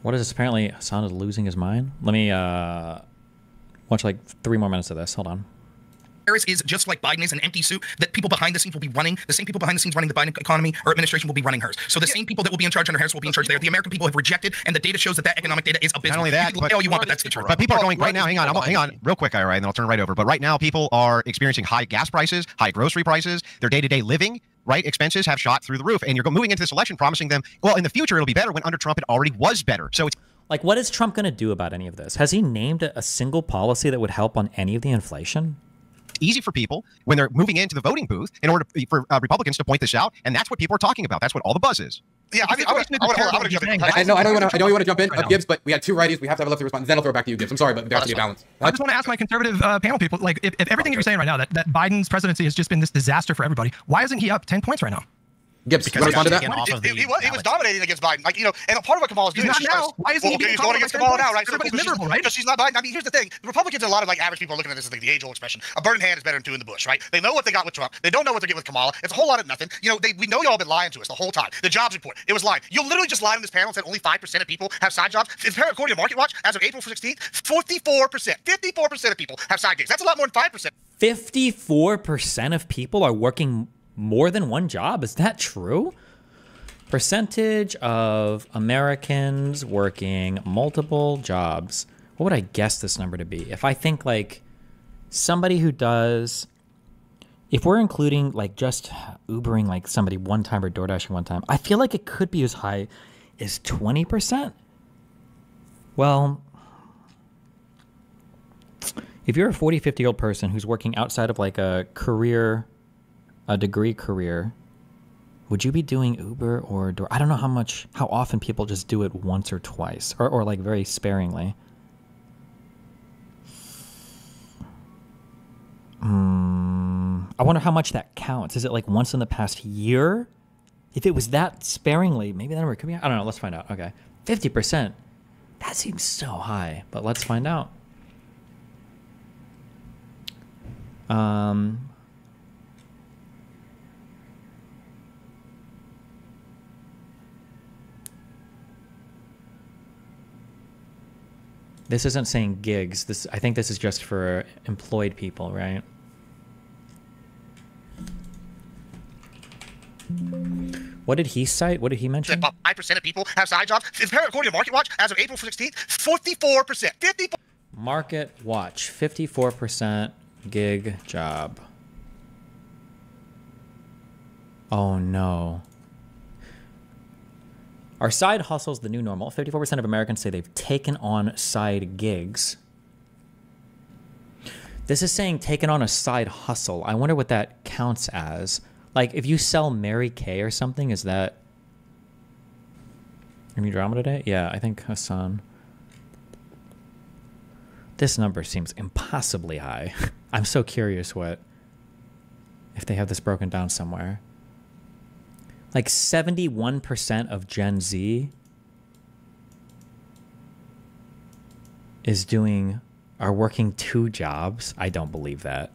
What is this? Apparently, Hasan is losing his mind. Let me watch like 3 more minutes of this. Hold on. Harris is just like Biden is an empty suit that people behind the scenes will be running. The same people behind the scenes running the Biden economy or administration will be running hers. So the same people that will be in charge under Harris will be in charge there. The American people have rejected, and the data shows that that economic data is abysmal. Not only that, but all you want, but that's the truth. But people are going right now. Hang on, real quick, Ira, and then I'll turn right over. But right now, people are experiencing high gas prices, high grocery prices. Their day-to-day living, right, expenses have shot through the roof. And you're moving into this election promising them, well, in the future it'll be better, when under Trump it already was better. So it's like, what is Trump going to do about any of this? Has he named a single policy that would help on any of the inflation? easy for people when they're moving into the voting booth in order for Republicans to point this out, and that's what people are talking about. That's what all the buzz is. Yeah, I want to jump in. I know you want to jump in, Gibbs, but we had two righties. We have to have a left to respond. Then I'll throw it back to you, Gibbs. I'm sorry, but there has to be a balance. I just want to ask my conservative panel people, like, if everything that you're saying right now, that Biden's presidency has just been this disaster for everybody, why isn't he up 10 points right now? Gibbs, you want to respond to that? He was dominating against Biden. Like, you know, and part of what Kamala's doing is why isn't he he's going against Kamala now, right? Everybody's miserable, right? Because she's not Biden. I mean, here's the thing. The Republicans and a lot of, like, average people are looking at this as, like, the age-old expression. A bird in hand is better than two in the bush, right? They know what they got with Trump. They don't know what they're getting with Kamala. It's a whole lot of nothing. You know, we know y'all been lying to us the whole time. The jobs report, it was lying. You literally just lied on this panel and said only 5% of people have side jobs. According to MarketWatch, as of April 16th, 54% of people have side gigs. That's a lot more than 5%. 54% of people are working more than one job. Is that true? Percentage of Americans working multiple jobs. What would I guess this number to be? If I think like somebody who does, if we're including like just Ubering like somebody one time or DoorDashing one time, I feel like it could be as high as 20%. Well, if you're a 40, 50-year-old person who's working outside of like a career, a degree career, would you be doing Uber or Door? I don't know how often people just do it once or twice, or like very sparingly. I wonder how much that counts. Is it like once in the past year? If it was that sparingly, maybe that number could be. I don't know. Let's find out. Okay, 50%. That seems so high, but let's find out. This isn't saying gigs. I think this is just for employed people, right? What did he cite? What did he mention? About 5% of people have side jobs. According to MarketWatch, as of April 16th, 54%. 54%. MarketWatch, 54% gig job. Oh no. Are side hustles the new normal? 54% of Americans say they've taken on side gigs. This is saying taken on a side hustle. I wonder what that counts as. Like, if you sell Mary Kay or something, is that your new drama today? Yeah, I think Hasan. This number seems impossibly high. I'm so curious if they have this broken down somewhere. Like 71% of Gen Z are working 2 jobs. I don't believe that.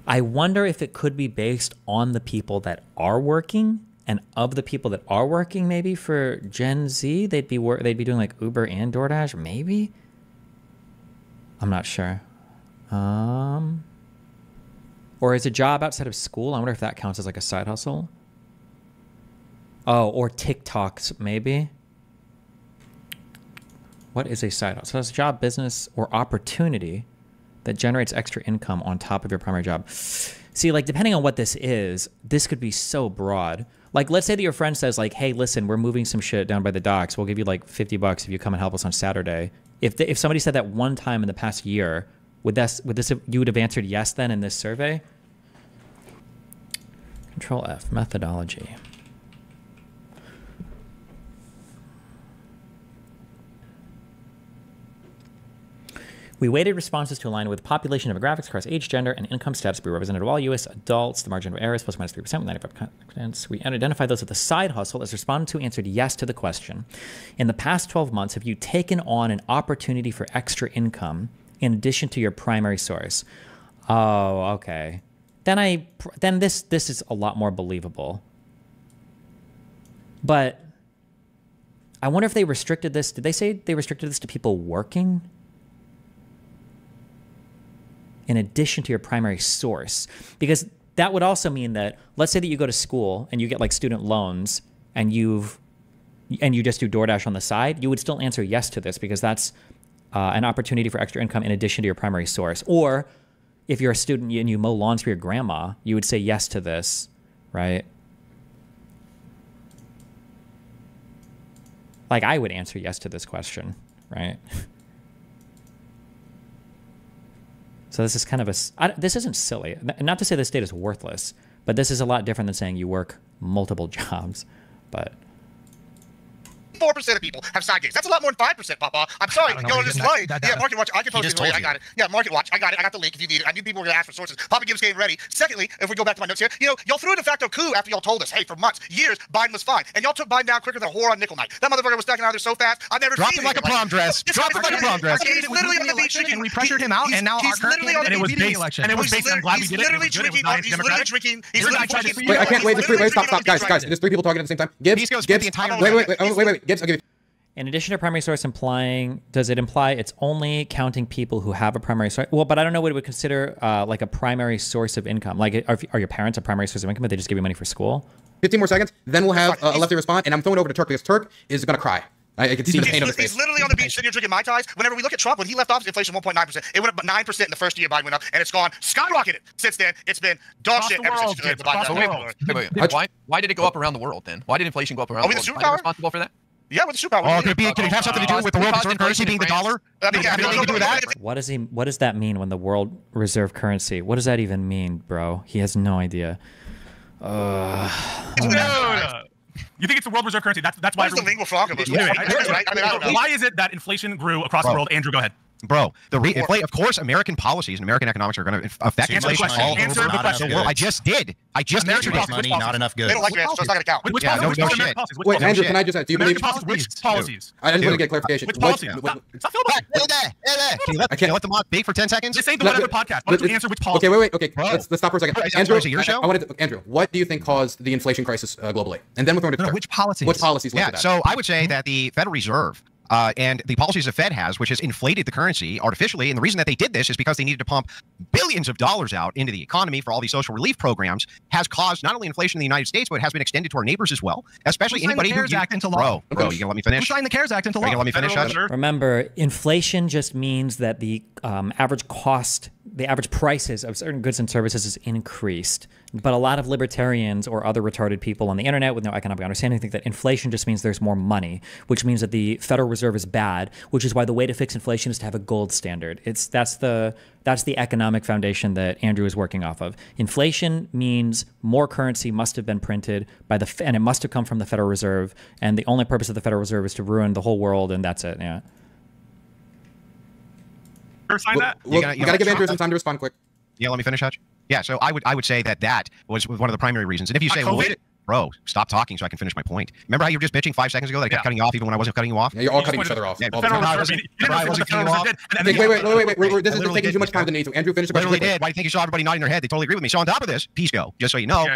I wonder if it could be based on the people that are working, and of the people that are working, maybe for Gen Z, they'd be doing like Uber and DoorDash, maybe. I'm not sure. Or is a job outside of school? I wonder if that counts as like a side hustle. Oh, or TikToks, maybe. What is a side hustle? So it's a job, business, or opportunity that generates extra income on top of your primary job. See, like, depending on what this is, this could be so broad. Like, let's say that your friend says, like, hey, listen, we're moving some shit down by the docks. We'll give you like $50 if you come and help us on Saturday. If somebody said that one time in the past year, you would have answered yes then in this survey? Control F, methodology. We weighted responses to align with population demographics across age, gender, and income status to be representative of all U.S. adults. The margin of error is plus or minus 3% with 95 confidence. We identified those with a side hustle as respondents who answered yes to the question. In the past 12 months, have you taken on an opportunity for extra income in addition to your primary source? Oh, okay. Then this is a lot more believable. But I wonder if they restricted this. Did they say they restricted this to people working? In addition to your primary source, because that would also mean that, let's say that you go to school and you get like student loans and you just do DoorDash on the side, you would still answer yes to this because that's an opportunity for extra income in addition to your primary source. Or if you're a student and you mow lawns for your grandma, you would say yes to this, right? Like I would answer yes to this question, right? So this is kind of this isn't silly. Not to say this data is worthless, but this is a lot different than saying you work multiple jobs. But 4% of people have side gigs. That's a lot more than 5%, Papa. I'm sorry. Go to this slide. Yeah, Market Watch. I can post it. I got it. Yeah, Market Watch. I got it. I got the link if you need it. I knew people were going to ask for sources. Papa Gibbs getting ready. Secondly, if we go back to my notes here, y'all threw a de facto coup after y'all told us, hey, for months, years, Biden was fine. And y'all took Biden down quicker than a whore on nickel night. That motherfucker was stacking out there so fast. I've never dropped seen him like a prom dress. Dropped him like a prom dress. He's literally on the beach drinking. And we pressured him out, and now our current candidate is beating the election. And it was based on glad we did it. He's literally drinking. He's literally drinking. Wait, I can't wait. Stop, guys. There's 3 people talking at the same time. Gibbs. Wait. Gibbs, I'll give you. In addition to primary source does it imply it's only counting people who have a primary source? Well, but I don't know what it would consider like a primary source of income. Like, are your parents a primary source of income, but they just give you money for school? 15 more seconds, then we'll have a lefty respond, and I'm throwing it over to Turk because Turk is going to cry. I can see the pain on his face. He's literally on the beach sitting here drinking Mai Tais. Whenever we look at Trump, when he left office, inflation 1.9%. It went up 9% in the first year Biden went up, and it's gone skyrocketed. Since then, it's been dog shit ever since the Biden. Why did it go up around the world then? Why did inflation go up around the world? Are we responsible for that? Yeah, with the superpower. Oh, could it have something to do with the world reserve currency being the dollar? What does that mean when the world reserve currency? What does that even mean, bro? He has no idea. No. You think it's the world reserve currency? That's why. What's the lingua franca? Why is it that inflation grew across the world? Andrew, go ahead. Bro, of course, American policies and American economics are going to affect inflation all over the world. I just did. I just answered it. Money, not enough goods. They don't like your answer, so it's not going to count. Which no shit. Wait, Andrew, can I just add? Do you believe which policies? I just want to get clarification. Which policies? Stop filming. Can you let them speak for 10 seconds? This ain't the whatever podcast. Why don't you answer which policy? Okay. Let's stop for a second. Andrew, what do you think caused the inflation crisis globally? And then we're going to which policies? Which policies? Yeah. So I would say that the Federal Reserve. And the policies the Fed has, which has inflated the currency artificially. And the reason that they did this is because they needed to pump billions of dollars out into the economy for all these social relief programs, has caused not only inflation in the United States, but has been extended to our neighbors as well. Especially anybody who signed the CARES Act into law. Bro, you gonna let me finish? Who signed the CARES Act into law? Are you gonna let me finish? Remember, inflation just means that the average cost, the average prices of certain goods and services is increased. But a lot of libertarians or other retarded people on the internet with no economic understanding think that inflation just means there's more money, which means that the Federal Reserve is bad, which is why the way to fix inflation is to have a gold standard. That's the economic foundation that Andrew is working off of. Inflation means more currency must have been printed and it must have come from the Federal Reserve, and the only purpose of the Federal Reserve is to ruin the whole world, and that's it. Yeah. Sign that? You got to give Andrew some time to respond quick. Yeah, let me finish, Hutch. Yeah, so I would say that was one of the primary reasons. And if you say, well, wait, bro, stop talking so I can finish my point. Remember how you were just bitching 5 seconds ago that I kept cutting you off even when I wasn't cutting you off? Yeah, you're all cutting each other off. Yeah, all the time. Wait. This is taking too much time to need to. Andrew, finish the question. Literally did. Why do you think you saw everybody nodding their head? They totally agree with me. So on top of this, Pisco, just so you know,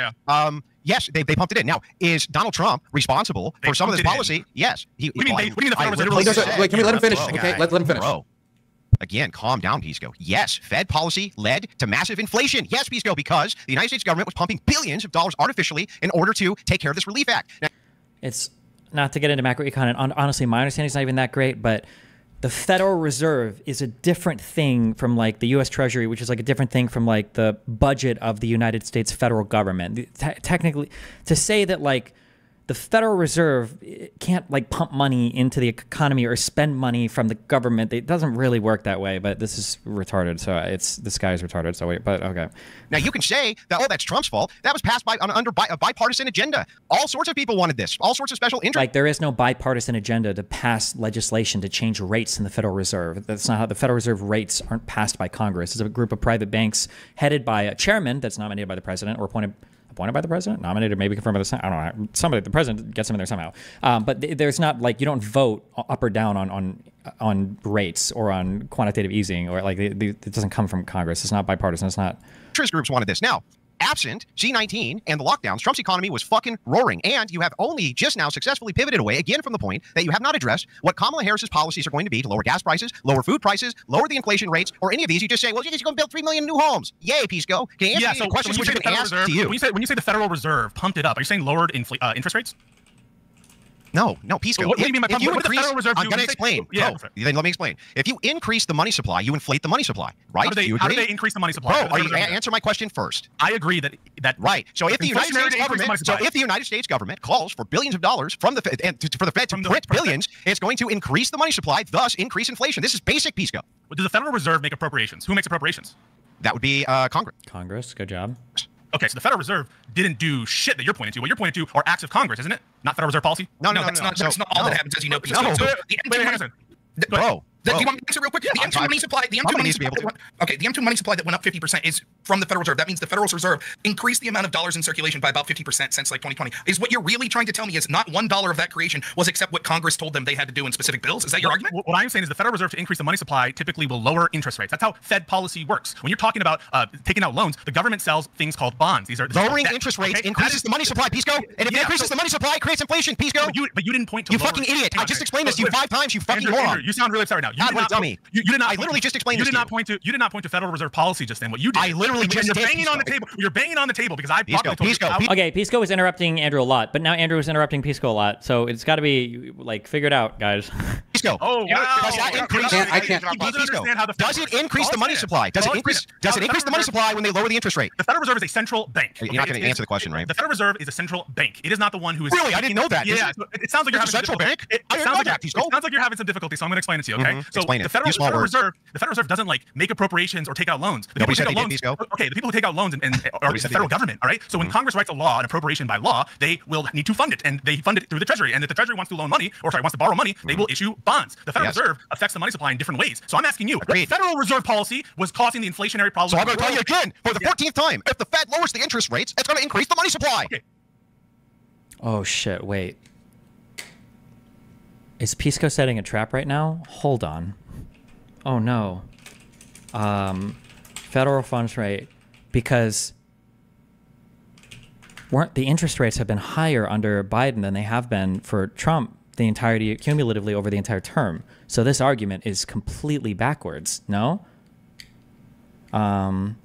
yes, they pumped it in. Now, is Donald Trump responsible for some of this policy? Yes. What do you mean the Federal Reserve? Wait, can we let him finish? Okay, let him finish. Bro. Again, calm down, Pisco. Yes, Fed policy led to massive inflation. Yes, Pisco, because the United States government was pumping billions of dollars artificially in order to take care of this Relief Act. Now, it's not to get into macroecon, and honestly, my understanding is not even that great, but the Federal Reserve is a different thing from like the U.S. Treasury, which is like a different thing from like the budget of the United States federal government. Technically, to say that like the Federal Reserve can't like pump money into the economy or spend money from the government. It doesn't really work that way, but this is retarded. So this guy is retarded. So but okay. Now you can say that, oh, that's Trump's fault. That was passed under a bipartisan agenda. All sorts of people wanted this. All sorts of special interests. Like there is no bipartisan agenda to pass legislation to change rates in the Federal Reserve. That's not how the Federal Reserve rates aren't passed by Congress. It's a group of private banks headed by a chairman that's nominated by the president or appointed by the president, nominated, or maybe confirmed by the Senate. I don't know. Somebody, the president gets him in there somehow. But there's not like you don't vote up or down on rates or on quantitative easing or like it doesn't come from Congress. It's not bipartisan. It's not. Interest groups wanted this. Now, absent C-19 and the lockdowns, Trump's economy was fucking roaring. And you have only just now successfully pivoted away again from the point that you have not addressed what Kamala Harris's policies are going to be to lower gas prices, lower food prices, lower the inflation rates, or any of these. You just say, well, you're going to build 3 million new homes. Yay, Pisco. Can you answer the questions which have been asked to you? When you say the Federal Reserve pumped it up, are you saying lowered interest rates? No, Pisco. What do you mean by if you what increase, the Federal Reserve I'm going to explain. Yeah. Oh, then let me explain. If you increase the money supply, you inflate the money supply, right? How do they increase the money supply? Bro, answer my question first. I agree that right. So if the United States government, calls for billions of dollars from the Fed and for the Fed to print billions, it's going to increase the money supply, thus increase inflation. This is basic, Pisco. Does the Federal Reserve make appropriations? Who makes appropriations? That would be Congress. Congress, good job. Okay, so the Federal Reserve didn't do shit that you're pointing to. What you're pointing to are acts of Congress, isn't it? Not Federal Reserve policy? No, that's not all that happens, as you know. Do you want me to answer real quick? The M2 money supply, the M2 money supply that went up 50% is from the Federal Reserve. That means the Federal Reserve increased the amount of dollars in circulation by about 50% since like 2020. Is what you're really trying to tell me is not $1 of that creation was except what Congress told them they had to do in specific bills? Is that your argument? What I'm saying is the Federal Reserve to increase the money supply typically will lower interest rates. That's how Fed policy works. When you're talking about taking out loans, the government sells things called bonds. These are lowering interest rates increases the money supply, Pisco. And if it increases the money supply, it creates inflation, Pisco. But you didn't point to you fucking idiot. I just explained this to you 5 times, you fucking moron. You sound really upset right now. God, what a dummy. You did not. I literally just explained this to you. You did not point to Federal Reserve policy just then. What you did. I literally just did. You're banging on the table. You're banging on the table because I probably told you. Okay, Pisco was interrupting Andrew a lot, but now Andrew is interrupting Pisco a lot. So it's got to be like figured out, guys. Pisco. Oh wow. Does that increase? I can't. Does it increase the money supply? Does it increase? Does it increase the money supply when they lower the interest rate? The Federal Reserve is a central bank. You're not going to answer the question, right? The Federal Reserve is a central bank. It is not the one who is. Really, I didn't know that. Yeah, it sounds like you're having central bank. It sounds like you're having some difficulty, so I'm going to explain it to you. Okay. So the Federal Reserve doesn't like make appropriations or take out loans. The people who take out loans are the federal government. All right. So when Congress writes a law, an appropriation by law, they will need to fund it, and they fund it through the Treasury. And if the Treasury wants to wants to borrow money, they will issue bonds. The Federal Reserve affects the money supply in different ways. So I'm asking you, the Federal Reserve policy was causing the inflationary problem. So I'm going to tell you again for the 14th time: if the Fed lowers the interest rates, it's going to increase the money supply. Okay. Oh shit! Wait, is Pisco setting a trap right now? Hold on. Oh no. Federal funds rate, because the interest rates have been higher under Biden than they have been for Trump the entirety cumulatively over the entire term. So this argument is completely backwards. No? Trump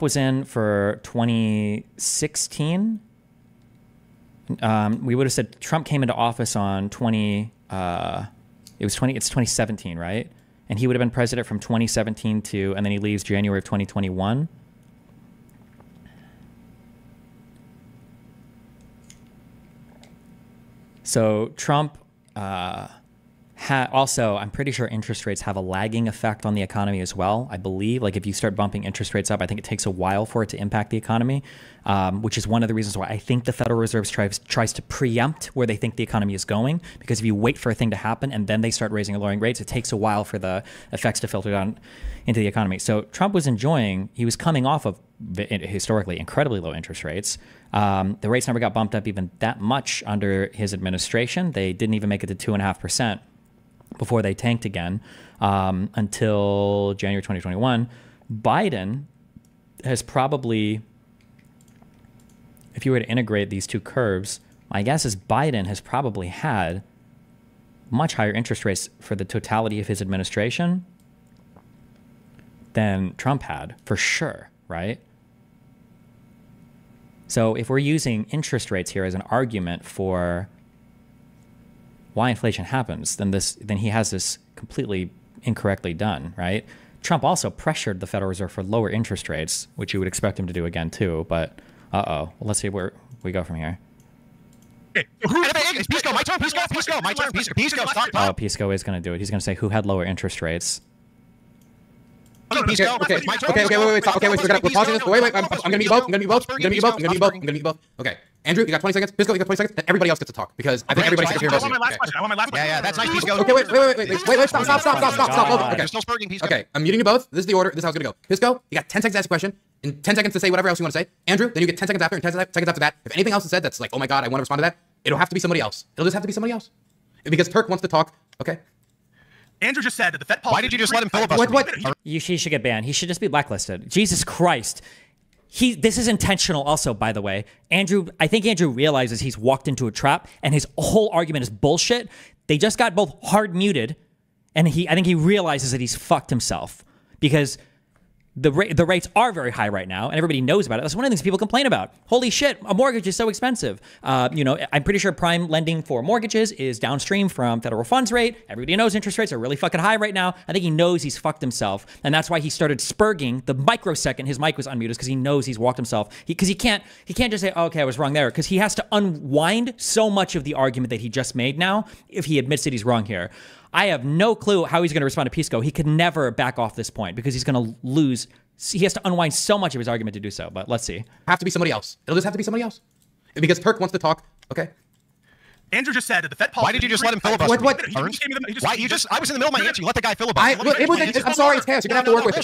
was in for 2016. We would have said Trump came into office on it's 2017, right? And he would have been president from 2017 to, and then he leaves January of 2021. So Trump also, I'm pretty sure interest rates have a lagging effect on the economy as well. I believe, like if you start bumping interest rates up, I think it takes a while for it to impact the economy, which is one of the reasons why I think the Federal Reserve tries to preempt where they think the economy is going. Because if you wait for a thing to happen and then they start raising or lowering rates, it takes a while for the effects to filter down into the economy. So Trump was he was coming off of historically incredibly low interest rates. The rates never got bumped up even that much under his administration. They didn't even make it to 2.5%. Before they tanked again until January 2021. Biden has probably, if you were to integrate these two curves, my guess is Biden has probably had much higher interest rates for the totality of his administration than Trump had, for sure, right? So if we're using interest rates here as an argument for why inflation happens, then he has this completely incorrectly done, right? Trump also pressured the Federal Reserve for lower interest rates, which you would expect him to do again too, but well, let's see where we go from here. Pisco, my turn, Pisco, stop. Oh, Pisco is going to do it. He's going to say who had lower interest rates. Okay, wait, stop. Okay, wait, we're pausing this. Wait, I'm gonna mute you both. Okay, Andrew, you got 20 seconds. Pisco, you got 20 seconds. And everybody else gets to talk because I think everybody should hear I want my last question. Yeah, that's nice, Pisco. Okay, wait, stop. You're still spurting, Pisco. Okay, I'm muting you both. This is the order. This is how it's gonna go. Pisco, you got 10 seconds to ask a question, and 10 seconds to say whatever else you want to say. Andrew, then you get 10 seconds after, and 10 seconds after that. If anything else is said that's like, oh my god, I want to respond to that, it'll have to be somebody else. It'll just have to be somebody else. Because Turk wants to talk. Okay. Andrew just said that the Fed policy. Why did you just let him filibuster? What? He should get banned. He should just be blacklisted. Jesus Christ. This is intentional also, by the way. I think Andrew realizes he's walked into a trap and his whole argument is bullshit. They just got both hard muted and I think he realizes that he's fucked himself because the rates are very high right now and everybody knows about it. That's one of the things people complain about. Holy shit, a mortgage is so expensive. You know, I'm pretty sure prime lending for mortgages is downstream from federal funds rate. Everybody knows interest rates are really fucking high right now. I think he knows he's fucked himself. And that's why he started spurging the microsecond his mic was unmuted because he knows he's walked himself. Because he can't just say, oh, okay, I was wrong there. Because he has to unwind so much of the argument that he just made now if he admits that he's wrong here. I have no clue how he's going to respond to Pisco. He could never back off this point because he's going to lose. He has to unwind so much of his argument to do so, but let's see. Have to be somebody else. It'll just have to be somebody else. Because Turk wants to talk. Okay. Andrew just said that the Fed policy. Why did you just let him filibuster? What? Why I was in the middle of my answer. You let the guy filibuster. I'm sorry, it's chaos. You're gonna have to work with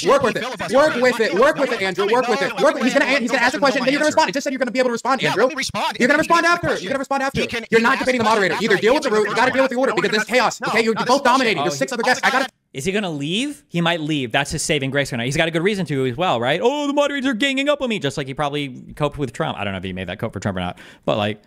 it. Work with it, Andrew. Work with it. He's gonna ask a question, then you're gonna respond. It just said you're gonna be able to respond, Andrew. You're gonna respond after. You're not debating the moderator. Either deal with the root, you gotta deal with the order because there's chaos. Okay, you're both dominating. There's 6 other guests. Is he going to leave? He might leave. That's his saving grace right now. He's got a good reason to as well, right? Oh, the moderators are ganging up on me, just like he probably coped with Trump. I don't know if he made that cope for Trump or not, but like.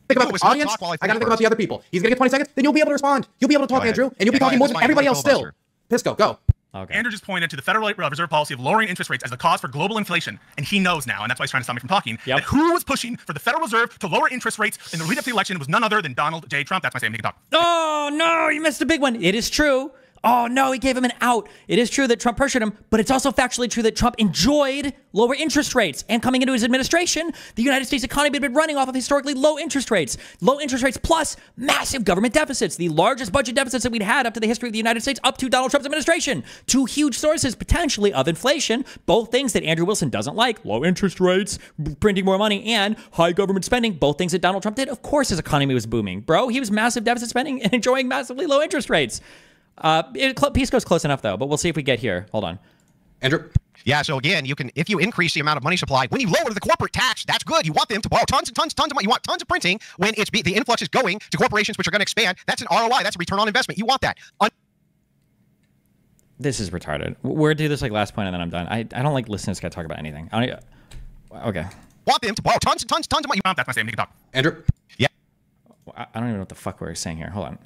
Think about the audience. I gotta think about the other people. He's gonna get 20 seconds, then you'll be able to respond. You'll be able to talk, Andrew, and you'll be talking more than everybody else still. Pisco, go. Okay. Andrew just pointed to the Federal Reserve policy of lowering interest rates as the cause for global inflation, and he knows now, and that's why he's trying to stop me from talking, that who was pushing for the Federal Reserve to lower interest rates in the lead up to the election was none other than Donald J. Trump. That's my statement. He can talk. Oh, no, you missed a big one. It is true. Oh, no, he gave him an out. It is true that Trump pressured him, but it's also factually true that Trump enjoyed lower interest rates. And coming into his administration, the United States economy had been running off of historically low interest rates. Low interest rates plus massive government deficits, the largest budget deficits that we'd had up to the history of the United States, up to Donald Trump's administration. 2 huge sources, potentially, of inflation, both things that Andrew Wilson doesn't like. Low interest rates, printing more money, and high government spending, both things that Donald Trump did. Of course his economy was booming. Bro, he was massive deficit spending and enjoying massively low interest rates. Pisco's close enough though, but we'll see if we get here. Hold on, Andrew. Yeah, so again, if you increase the amount of money supply, when you lower the corporate tax, that's good. You want them to borrow tons and tons of money. You want tons of printing when the influx is going to corporations which are going to expand. That's an ROI. That's a return on investment. You want that. This is retarded. We're do this like last point and then I'm done. I don't like listening to this guy talk about anything. Okay. Want them to borrow tons and tons of money. That's my statement. He can talk. Andrew. Yeah. I don't even know what the fuck we're saying here. Hold on.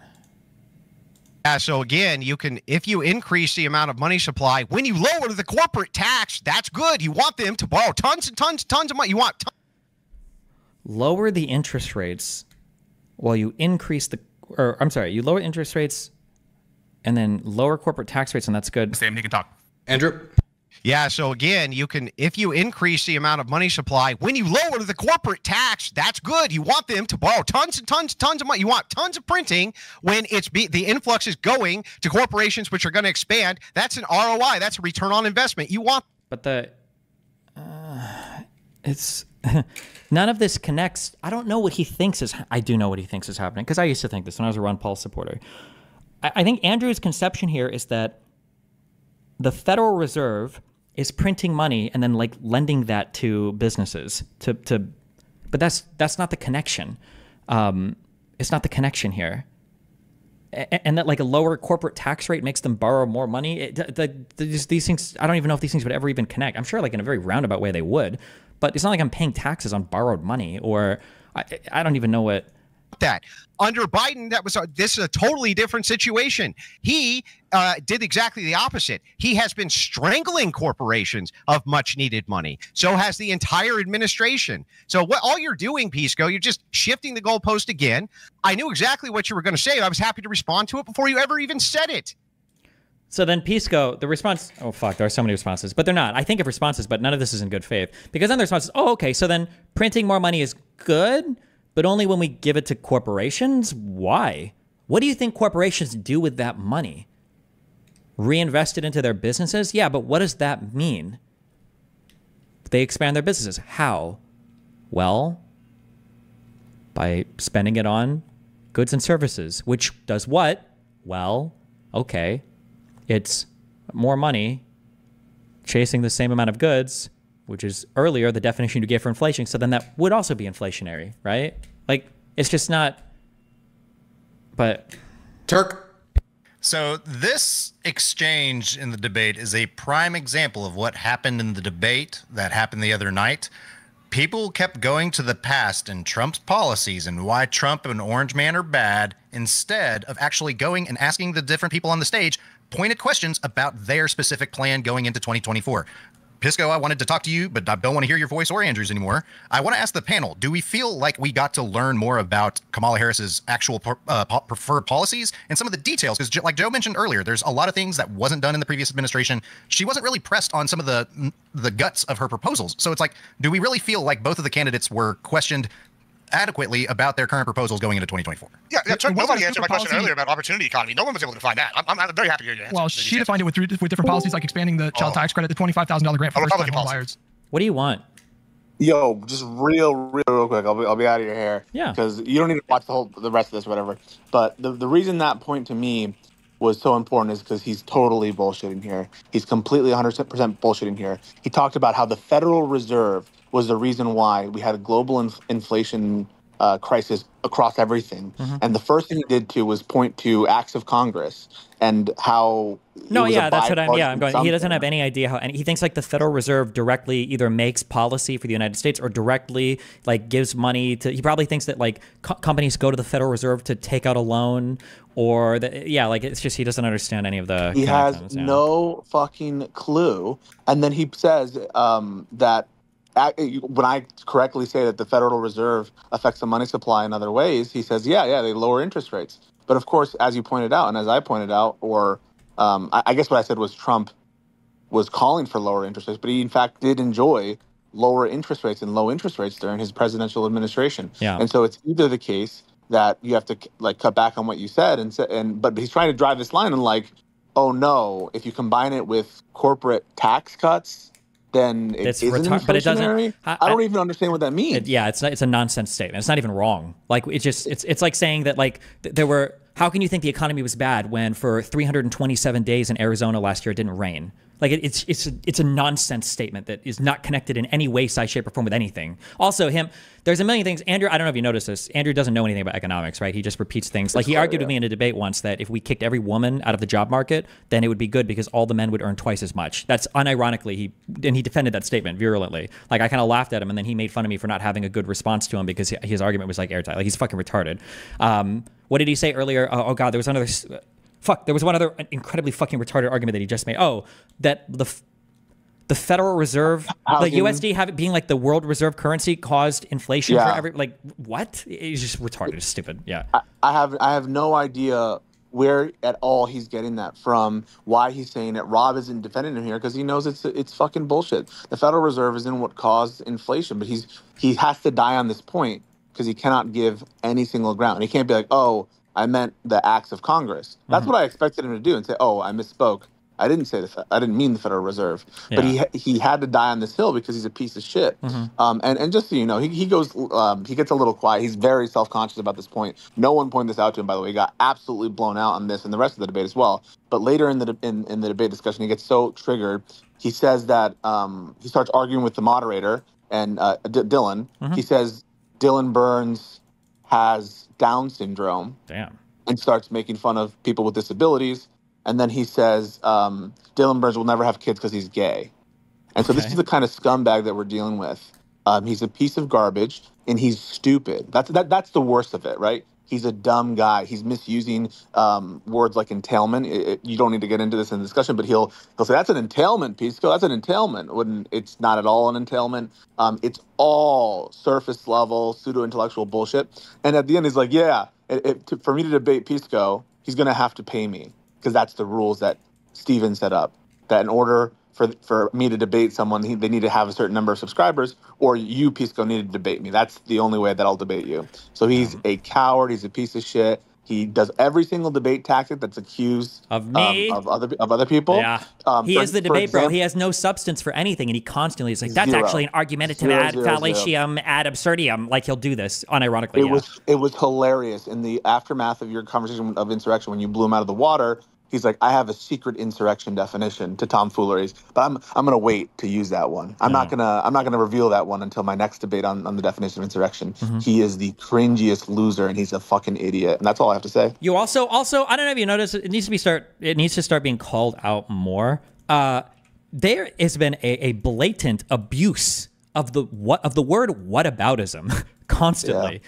So again, if you increase the amount of money supply, when you lower the corporate tax, that's good. You want them to borrow tons and tons of money. You want lower the interest rates while you increase you lower interest rates and then lower corporate tax rates, and that's good. Same, he can talk. Andrew. Yeah, so again, if you increase the amount of money supply, when you lower the corporate tax, that's good. You want them to borrow tons and tons of money. You want tons of printing when the influx is going to corporations which are going to expand. That's an ROI. That's a return on investment. You want. But it's none of this connects. I don't know what he thinks is. I do know what he thinks is happening because I used to think this when I was a Ron Paul supporter. I think Andrew's conception here is that the Federal Reserve is printing money and then like lending that to businesses but that's not the connection. It's not the connection here. And that like a lower corporate tax rate makes them borrow more money. These things, I don't even know if these things would ever even connect. I'm sure like in a very roundabout way they would, but it's not like I'm paying taxes on borrowed money or I don't even know what. That under Biden, this is a totally different situation. He did exactly the opposite. He has been strangling corporations of much needed money. So has the entire administration. So all you're doing, Pisco, you're just shifting the goalpost again. I knew exactly what you were going to say. I was happy to respond to it before you ever even said it. So then Pisco, the response, oh fuck, there are so many responses, but they're not. I think of responses, but none of this is in good faith. Because then the response is, oh, okay, so then printing more money is good, but only when we give it to corporations? Why? What do you think corporations do with that money? Reinvest it into their businesses? Yeah, but what does that mean? They expand their businesses. How? Well, by spending it on goods and services, which does what? Well, okay, it's more money chasing the same amount of goods, which is earlier the definition you gave for inflation. So then that would also be inflationary, right? Like, it's just not, but. Turk. So this exchange in the debate is a prime example of what happened in the debate that happened the other night. People kept going to the past and Trump's policies and why Trump and Orange Man are bad instead of actually going and asking the different people on the stage pointed questions about their specific plan going into 2024. Pisco, I wanted to talk to you, but I don't want to hear your voice or Andrew's anymore. I want to ask the panel, do we feel like we got to learn more about Kamala Harris's actual preferred policies and some of the details? Because like Joe mentioned earlier, there's a lot of things that wasn't done in the previous administration. She wasn't really pressed on some of the guts of her proposals. So it's like, do we really feel like both of the candidates were questioned adequately about their current proposals going into 2024? Yeah, nobody answered my question earlier about opportunity economy. No one was able to define that. I'm very happy to hear your answer. Well, she defined it with different policies, like expanding the child tax credit, the $25,000 grant for first-time home buyers. What do you want? Yo, just real quick. I'll be out of your hair. Yeah. Because you don't need to watch the rest of this, whatever. But the reason that point to me was so important is because he's totally bullshitting here. He's completely 100% bullshitting here. He talked about how the Federal Reserve was the reason why we had a global inflation crisis across everything. And the first thing he did too was point to acts of Congress and how that's what I'm going. He doesn't have any idea how, and he thinks like the Federal Reserve directly either makes policy for the United States or directly like gives money to, he probably thinks that like companies go to the Federal Reserve to take out a loan or like it's just, he doesn't understand any of the he has no fucking clue. And then he says that when I correctly say that the Federal Reserve affects the money supply in other ways, he says, yeah, they lower interest rates. But of course, as you pointed out, and as I pointed out, or I guess what I said was Trump was calling for lower interest rates, but he in fact did enjoy lower interest rates and low interest rates during his presidential administration. Yeah. And so it's either the case that you have to like cut back on what you said, but he's trying to drive this line and like, oh no, if you combine it with corporate tax cuts, then it's but it doesn't. I don't even understand what that means. It's a nonsense statement. It's not even wrong. Like it's like saying that like there were. How can you think the economy was bad when for 327 days in Arizona last year it didn't rain? Like it's a nonsense statement that is not connected in any way, size, shape, or form with anything. Also, there's a million things. Andrew, I don't know if you noticed this. Andrew doesn't know anything about economics, right? He just repeats things. Like he argued with me in a debate once that if we kicked every woman out of the job market, then it would be good because all the men would earn twice as much. That's unironically, he defended that statement virulently. Like I kind of laughed at him, and then he made fun of me for not having a good response to him because his argument was like airtight. Like he's fucking retarded. What did he say earlier? Oh God, there was another. There was one other incredibly fucking retarded argument that he just made. Oh, that the Federal Reserve, the USD being like the world reserve currency caused inflation for every, like, what? It's just retarded. It's stupid. Yeah. I have no idea where at all he's getting that from, why he's saying it. Rob isn't defending him here because he knows it's fucking bullshit. The Federal Reserve isn't what caused inflation, but he has to die on this point because he cannot give any single ground. And he can't be like, oh, I meant the acts of Congress. That's what I expected him to do and say, oh, I misspoke. I didn't say I didn't mean the Federal Reserve. But he had to die on this hill because he's a piece of shit. And just so you know, he gets a little quiet. He's very self-conscious about this point. No one pointed this out to him, by the way. He got absolutely blown out on this and the rest of the debate as well. But later in the debate discussion, he gets so triggered. He says that he starts arguing with the moderator and Dylan. He says Dylan Burns has Down syndrome. Damn. And starts making fun of people with disabilities. And then he says Dylan Burns will never have kids because he's gay. And so this is the kind of scumbag that we're dealing with. He's a piece of garbage and he's stupid. That's the worst of it, right? He's a dumb guy. He's misusing words like entailment. You don't need to get into this in the discussion, but he'll say, that's an entailment, Pisco. That's an entailment. When it's not at all an entailment. It's all surface level, pseudo-intellectual bullshit. And at the end, he's like, yeah, for me to debate Pisco, he's going to have to pay me because that's the rules that Steven set up. That in order for me to debate someone, they need to have a certain number of subscribers, or you, Pisco, need to debate me. That's the only way that I'll debate you. So he's a coward. He's a piece of shit. He does every single debate tactic that's accused of me, of other people. Yeah, he is the debate bro. He has no substance for anything, and he constantly is like, "That's actually an argumentative ad fallacium ad absurdum." Like he'll do this unironically. It was hilarious in the aftermath of your conversation of insurrection when you blew him out of the water. He's like, I have a secret insurrection definition to tomfooleries, but I'm gonna wait to use that one. I'm not gonna reveal that one until my next debate on the definition of insurrection. He is the cringiest loser, and he's a fucking idiot. And that's all I have to say. You also I don't know if you noticed, it needs to start being called out more. There has been a blatant abuse of the word whataboutism constantly. Yeah.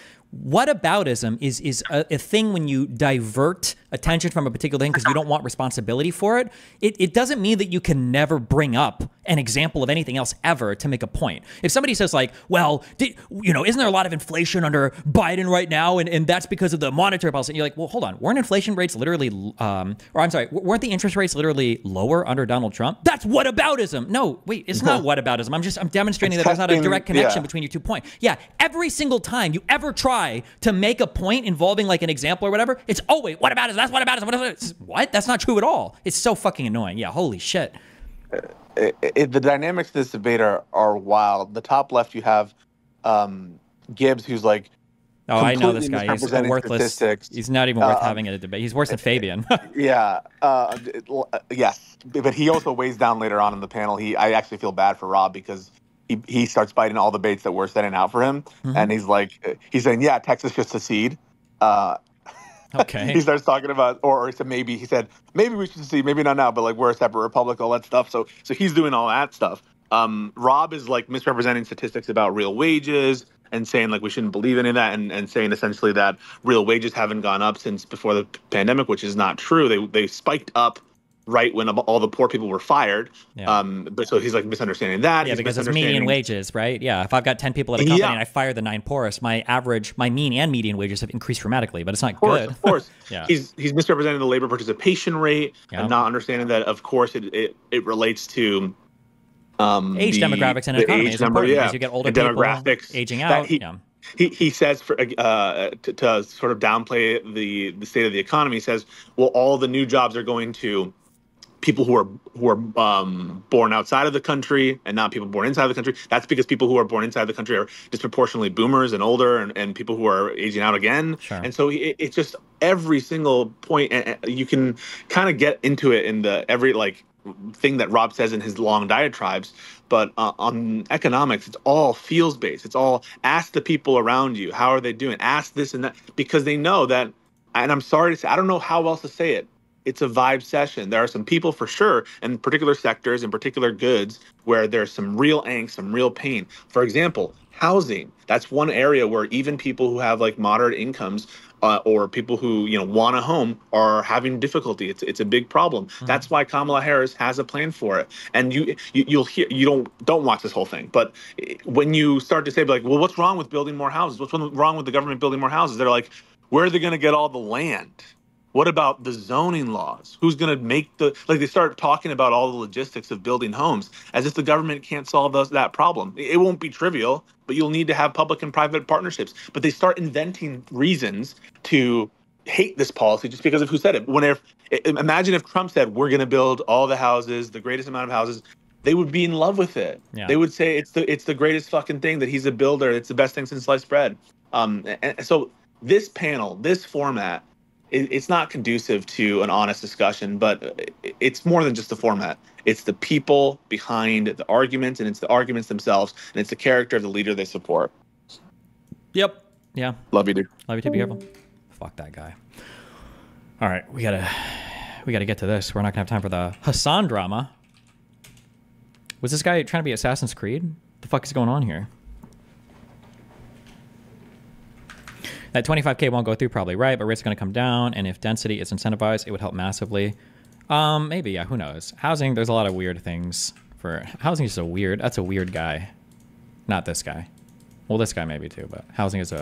Whataboutism is a thing when you divert attention from a particular thing because you don't want responsibility for it. It doesn't mean that you can never bring up an example of anything else ever to make a point. If somebody says like, well, isn't there a lot of inflation under Biden right now, and that's because of the monetary policy? And you're like, well, hold on, weren't inflation rates literally, weren't the interest rates literally lower under Donald Trump? That's whataboutism. No, wait, it's not whataboutism. I'm demonstrating that there's not a direct connection between your 2 points. Yeah, every single time you ever try to make a point involving like an example or whatever, it's, oh wait, what about it? That's what about it? What? That's not true at all. It's so fucking annoying. Yeah, holy shit. The dynamics of this debate are wild. The top left, you have Gibbs, who's like, oh, I know this guy. He's worthless. Statistics. He's not even worth having in a debate. He's worse than Fabian. Yeah. Yes. But he also weighs down later on in the panel. I actually feel bad for Rob because he starts biting all the baits that we're setting out for him. And he's saying, yeah, Texas should secede. Okay. He starts talking about, or he said maybe we should secede, maybe not now, but like we're a separate republic, all that stuff. So he's doing all that stuff. Rob is like misrepresenting statistics about real wages and saying like we shouldn't believe any of that, and saying essentially that real wages haven't gone up since before the pandemic, which is not true. They spiked up right when all the poor people were fired. Yeah. But so he's like misunderstanding that. Yeah, because it's median wages, right? Yeah. If I've got 10 people at a company and I fire the 9 poorest, my mean and median wages have increased dramatically, but it's not good. Of course. Yeah. He's misrepresenting the labor participation rate and not understanding that, of course, it relates to age demographics in an economy is important because you get older people aging out. He says to sort of downplay the state of the economy, he says, well, all the new jobs are going to people who are born outside of the country and not people born inside the country. That's because people who are born inside the country are disproportionately boomers and older and people who are aging out again. Sure. And so it's just every single point, and you can kind of get into it in every thing that Rob says in his long diatribes. But on economics, it's all feels based. It's all ask the people around you, how are they doing? Ask this and that, because they know that, and I'm sorry to say, I don't know how else to say it. It's a vibe session. There are some people for sure in particular sectors and particular goods where there's some real angst, some real pain. For example, housing. That's one area where even people who have like moderate incomes or people who want a home are having difficulty. It's a big problem. Mm-hmm. That's why Kamala Harris has a plan for it. And you'll hear, you don't watch this whole thing, but when you start to say like, well, what's wrong with building more houses? What's wrong with the government building more houses? They're like, where are they going to get all the land? What about the zoning laws? Who's going to make they start talking about all the logistics of building homes as if the government can't solve that problem. It won't be trivial, but you'll need to have public and private partnerships. But they start inventing reasons to hate this policy just because of who said it. Imagine if Trump said, we're going to build all the houses, the greatest amount of houses, they would be in love with it. Yeah. They would say it's the greatest fucking thing, that he's a builder. It's the best thing since sliced bread. And so this panel, this format, it's not conducive to an honest discussion, but it's more than just the format. It's the people behind the arguments, and it's the arguments themselves, and it's the character of the leader they support. Yep. Yeah. Love you, dude. Love you too. Be careful. Fuck that guy. All right, we gotta get to this. We're not gonna have time for the Hasan drama. Was this guy trying to be Assassin's Creed? What the fuck is going on here? That 25K won't go through, probably right, but rates are going to come down, and if density is incentivized, it would help massively. Maybe, yeah, who knows? Housing, there's a lot of weird things for... Housing is that's a weird guy. Not this guy. Well, this guy maybe too, but housing is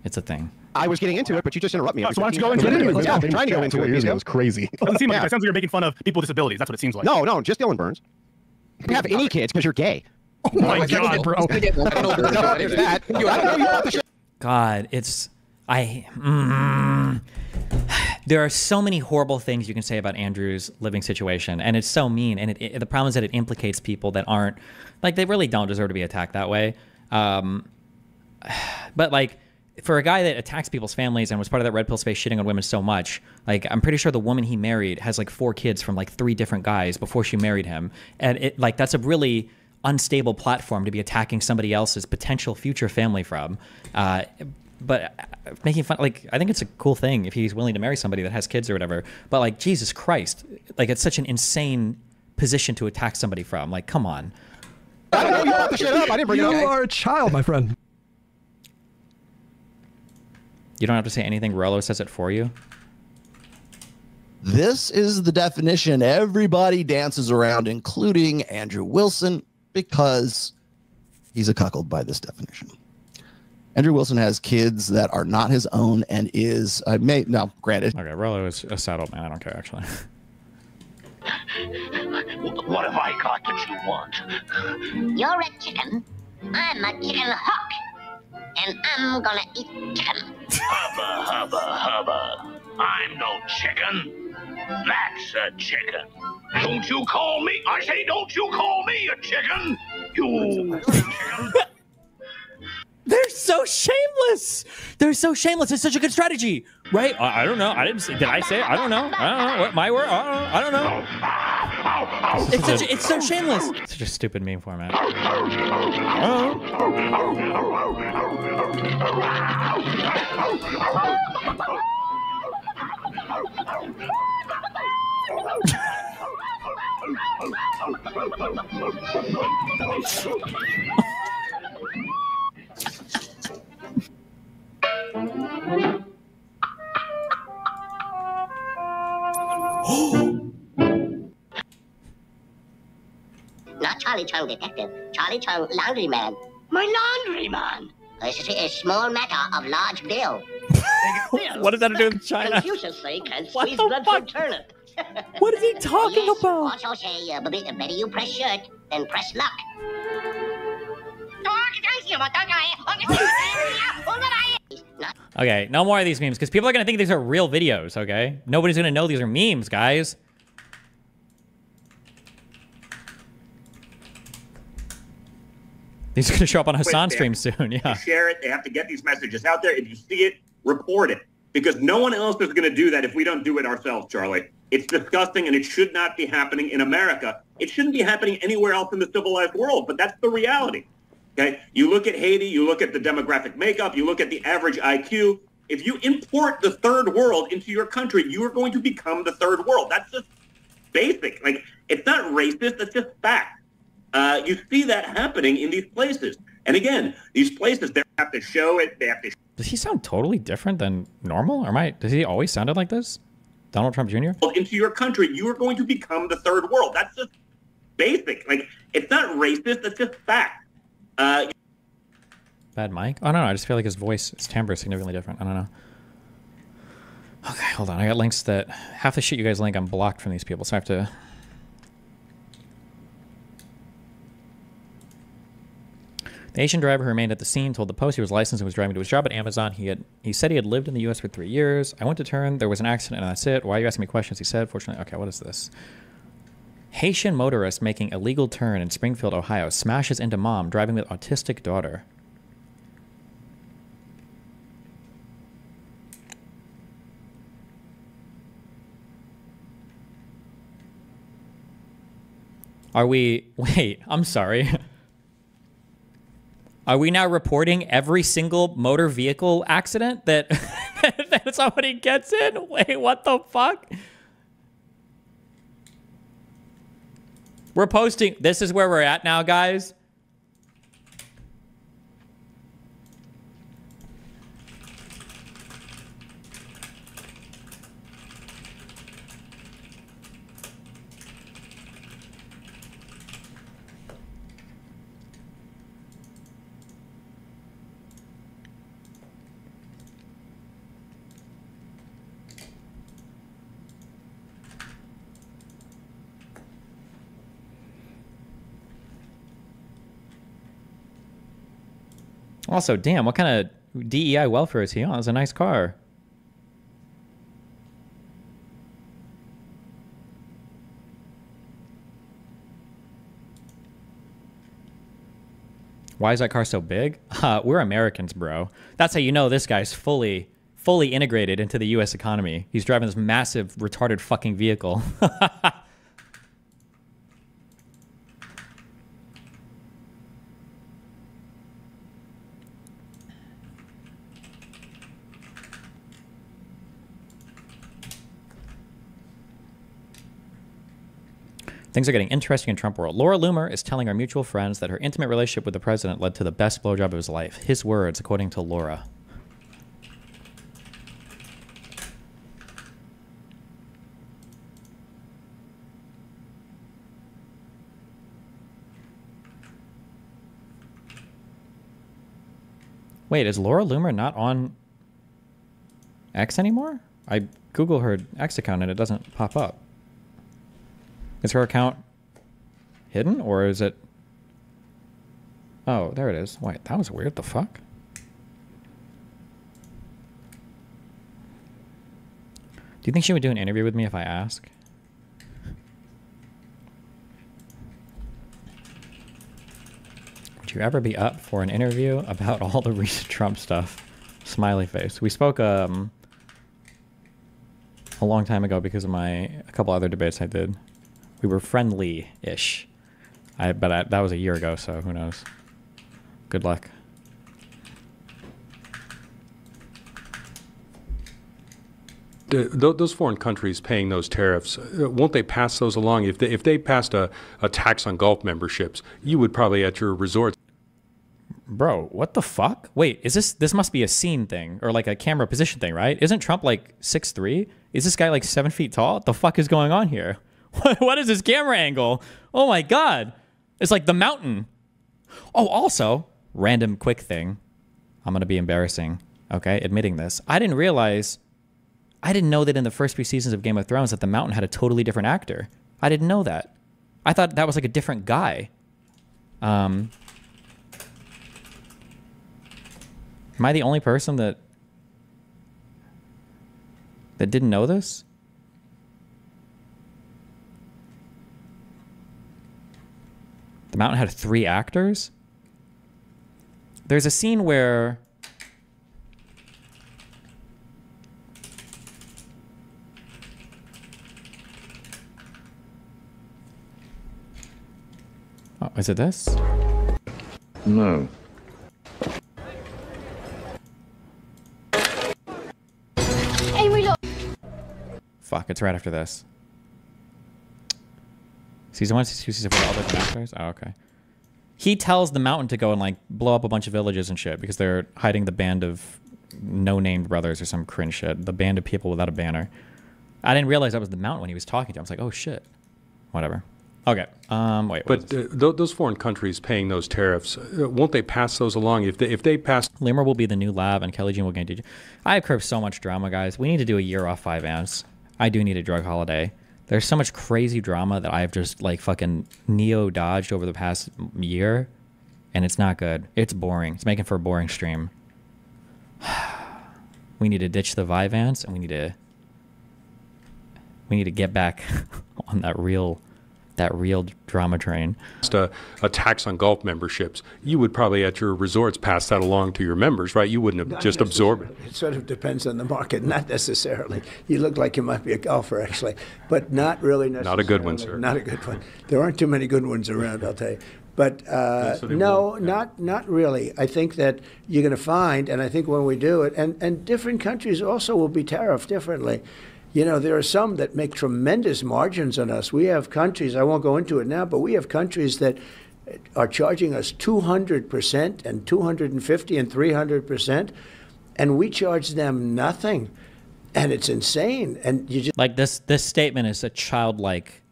it's a thing. I was getting into it, but you just interrupt me. So why don't you go into it? Yeah, I'm trying to go into it. It was crazy. It doesn't seem like it. It sounds like you're making fun of people with disabilities. That's what it seems like. No, just Dylan Burns. You have any kids because you're gay. Oh my God, bro. God, there are so many horrible things you can say about Andrew's living situation, and it's so mean, and the problem is that it implicates people that aren't, they really don't deserve to be attacked that way. But for a guy that attacks people's families and was part of that red pill space shitting on women so much, like, I'm pretty sure the woman he married has like 4 kids from like 3 different guys before she married him. And it, like, that's a really unstable platform to be attacking somebody else's potential future family from. But making fun, like, I think it's a cool thing if he's willing to marry somebody that has kids or whatever. But like, Jesus Christ, like, it's such an insane position to attack somebody from. Like, come on. I know you brought the shit up. I didn't bring it up. You are a child, my friend. You don't have to say anything. Rollo says it for you. This is the definition everybody dances around, including Andrew Wilson, because he's a cuckold by this definition. Andrew Wilson has kids that are not his own and is, no, granted. Okay, Rollo is a saddle man. I don't care, actually. What have I got that you want? You're a chicken. I'm a chicken hawk. And I'm gonna eat chicken. Hubba, hubba, hubba. I'm no chicken. That's a chicken. Don't you call me, I say, don't you call me a chicken. You chicken. They're so shameless. They're so shameless. It's such a good strategy, right? I don't know. I didn't say. Did I say it? I don't know. I don't know. What my word? I don't know. It's so shameless. It's such a stupid meme format. Not Charlie Chung detective, Charlie Chung laundry man. My laundry man. This is a small matter of large bill. What does that have to do with China? Confucius say can't squeeze blood from turnip. What is he talking about? Also say, better you press shirt than press luck. Okay, no more of these memes, because people are going to think these are real videos, okay? Nobody's going to know these are memes, guys. These are going to show up on Hasan stream soon, yeah. Share it. They have to get these messages out there. If you see it, report it. Because no one else is going to do that if we don't do it ourselves, Charlie. It's disgusting, and it should not be happening in America. It shouldn't be happening anywhere else in the civilized world, but that's the reality. Okay? You look at Haiti, you look at the demographic makeup, you look at the average IQ. If you import the third world into your country, you are going to become the third world. That's just basic. Like, it's not racist, that's just fact. You see that happening in these places. And again, these places, they have to show it, they have to... Does he sound totally different than normal? Or does he always sounded like this? Donald Trump Jr.? Into your country, you are going to become the third world. That's just basic. Like, it's not racist, that's just fact. Bad mic? Oh, no, I just feel like his voice, his timbre is significantly different. I don't know. Okay, hold on. I got links that... Half the shit you guys link, I'm blocked from these people, so I have to... The Asian driver who remained at the scene told the Post he was licensed and was driving to his job at Amazon. He said he had lived in the U.S. for 3 years. I went to turn. There was an accident, and that's it. Why are you asking me questions? He said. Fortunately, okay, what is this? Haitian motorist making illegal turn in Springfield, Ohio, smashes into mom driving with autistic daughter. Are we... Wait, I'm sorry. Are we now reporting every single motor vehicle accident that, that somebody gets in? Wait, what the fuck? We're posting... This is where we're at now, guys. Also, damn, what kind of DEI welfare is he on? It's a nice car. Why is that car so big? We're Americans, bro. That's how you know this guy's fully integrated into the U.S. economy. He's driving this massive, retarded fucking vehicle. Things are getting interesting in Trump world. Laura Loomer is telling our mutual friends that her intimate relationship with the president led to the best blowjob of his life. His words, according to Laura. Wait, is Laura Loomer not on X anymore? I Google her X account and it doesn't pop up. Is her account hidden, or is it... Oh, there it is. Wait, that was weird. The fuck? Do you think she would do an interview with me if I ask? Would you ever be up for an interview about all the recent Trump stuff? Smiley face. We spoke a long time ago because of a couple other debates I did. We were friendly-ish. But that was a year ago, so who knows. Good luck. Those foreign countries paying those tariffs, won't they pass those along? If they passed a tax on golf memberships, you would probably at your resorts. Bro, what the fuck? Wait, is this must be a scene thing or like a camera position thing, right? Isn't Trump like 6'3"? Is this guy like 7 feet tall? What the fuck is going on here? What is this camera angle? Oh my God. It's like the mountain. Oh, also, random quick thing. I'm going to be embarrassing, okay, admitting this. I didn't know that in the first few seasons of Game of Thrones that the mountain had a totally different actor. I didn't know that. I thought that was like a different guy. Am I the only person that didn't know this? The mountain had 3 actors? There's a scene where... Oh, is it this? No. Fuck, it's right after this. Season 1, Season 2, Season 4, all different actors? Oh, okay. He tells the mountain to go and, like, blow up a bunch of villages and shit because they're hiding the band of no-named brothers or some cringe shit. The band of people without a banner. I didn't realize that was the mountain when he was talking to him. I was like, oh, shit. Whatever. Okay. Wait. But those foreign countries paying those tariffs, won't they pass those along? If they pass... Limmer will be the new lab and Kelly Jean will get... I have curbed so much drama, guys. We need to do a year off 5 amps. I do need a drug holiday. There's so much crazy drama that I've just like fucking neo-dodged over the past year, and it's not good. It's boring. It's making for a boring stream. We need to ditch the Vyvanse, and we need to get back on that real drama train. A tax on golf memberships, you would probably at your resorts pass that along to your members, right? You wouldn't have just absorbed it. It sort of depends on the market, not necessarily. You look like you might be a golfer, actually, but not really necessarily. Not a good one, sir. Not a good one. There aren't too many good ones around, I'll tell you. But no, not really. I think that you're going to find, and I think when we do it, and different countries also will be tariffed differently. You know, there are some that make tremendous margins on us. We have countries, I won't go into it now, but we have countries that are charging us 200% and 250 and 300%, and we charge them nothing. And it's insane. And you just... Like this statement is a childlike...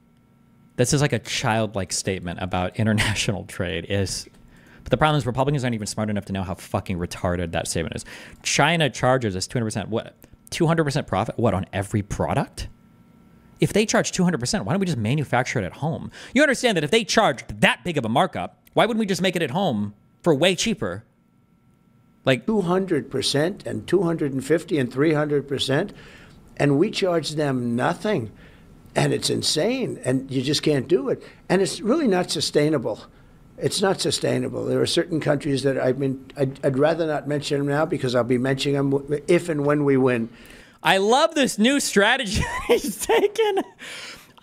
This is like a childlike statement about international trade. But the problem is Republicans aren't even smart enough to know how fucking retarded that statement is. China charges us 200%. What? 200% profit? What, on every product? If they charge 200%, why don't we just manufacture it at home? You understand that if they charged that big of a markup, why wouldn't we just make it at home for way cheaper? Like 200% and 250 and 300%, and we charge them nothing. And it's insane, and you just can't do it. And it's really not sustainable. It's not sustainable. There are certain countries that I'd rather not mention them now because I'll be mentioning them if and when we win. I love this new strategy he's taken.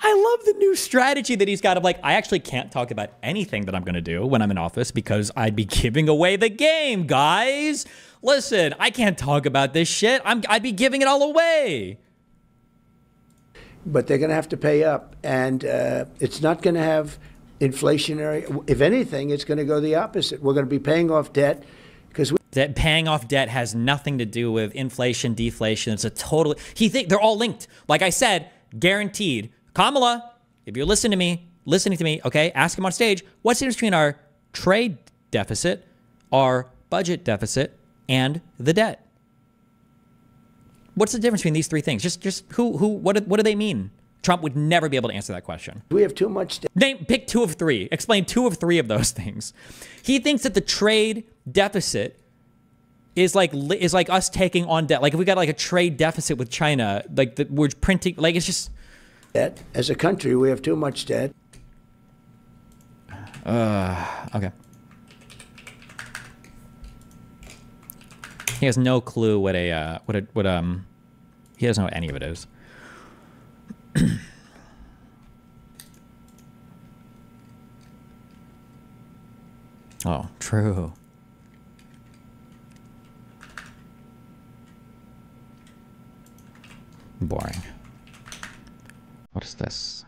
I love the new strategy that he's got of like, I actually can't talk about anything that I'm going to do when I'm in office because I'd be giving away the game, guys. Listen, I can't talk about this shit. I'd be giving it all away. But they're going to have to pay up, and it's not going to have inflationary. If anything, it's going to go the opposite. We're going to be paying off debt because paying off debt has nothing to do with inflation, deflation. It's a total. They're all linked. Like I said, guaranteed. Kamala, if you're listening to me, okay, ask him on stage. What's the difference between our trade deficit, our budget deficit, and the debt? What's the difference between these three things? What do they mean? Trump would never be able to answer that question. We have too much debt. Pick two of three. Explain two of three of those things. He thinks that the trade deficit is like us taking on debt. Like if we got like a trade deficit with China, like we're printing, like it's just debt. As a country, we have too much debt. Okay. He has no clue what he doesn't know what any of it is. Oh, true. Boring. What is this?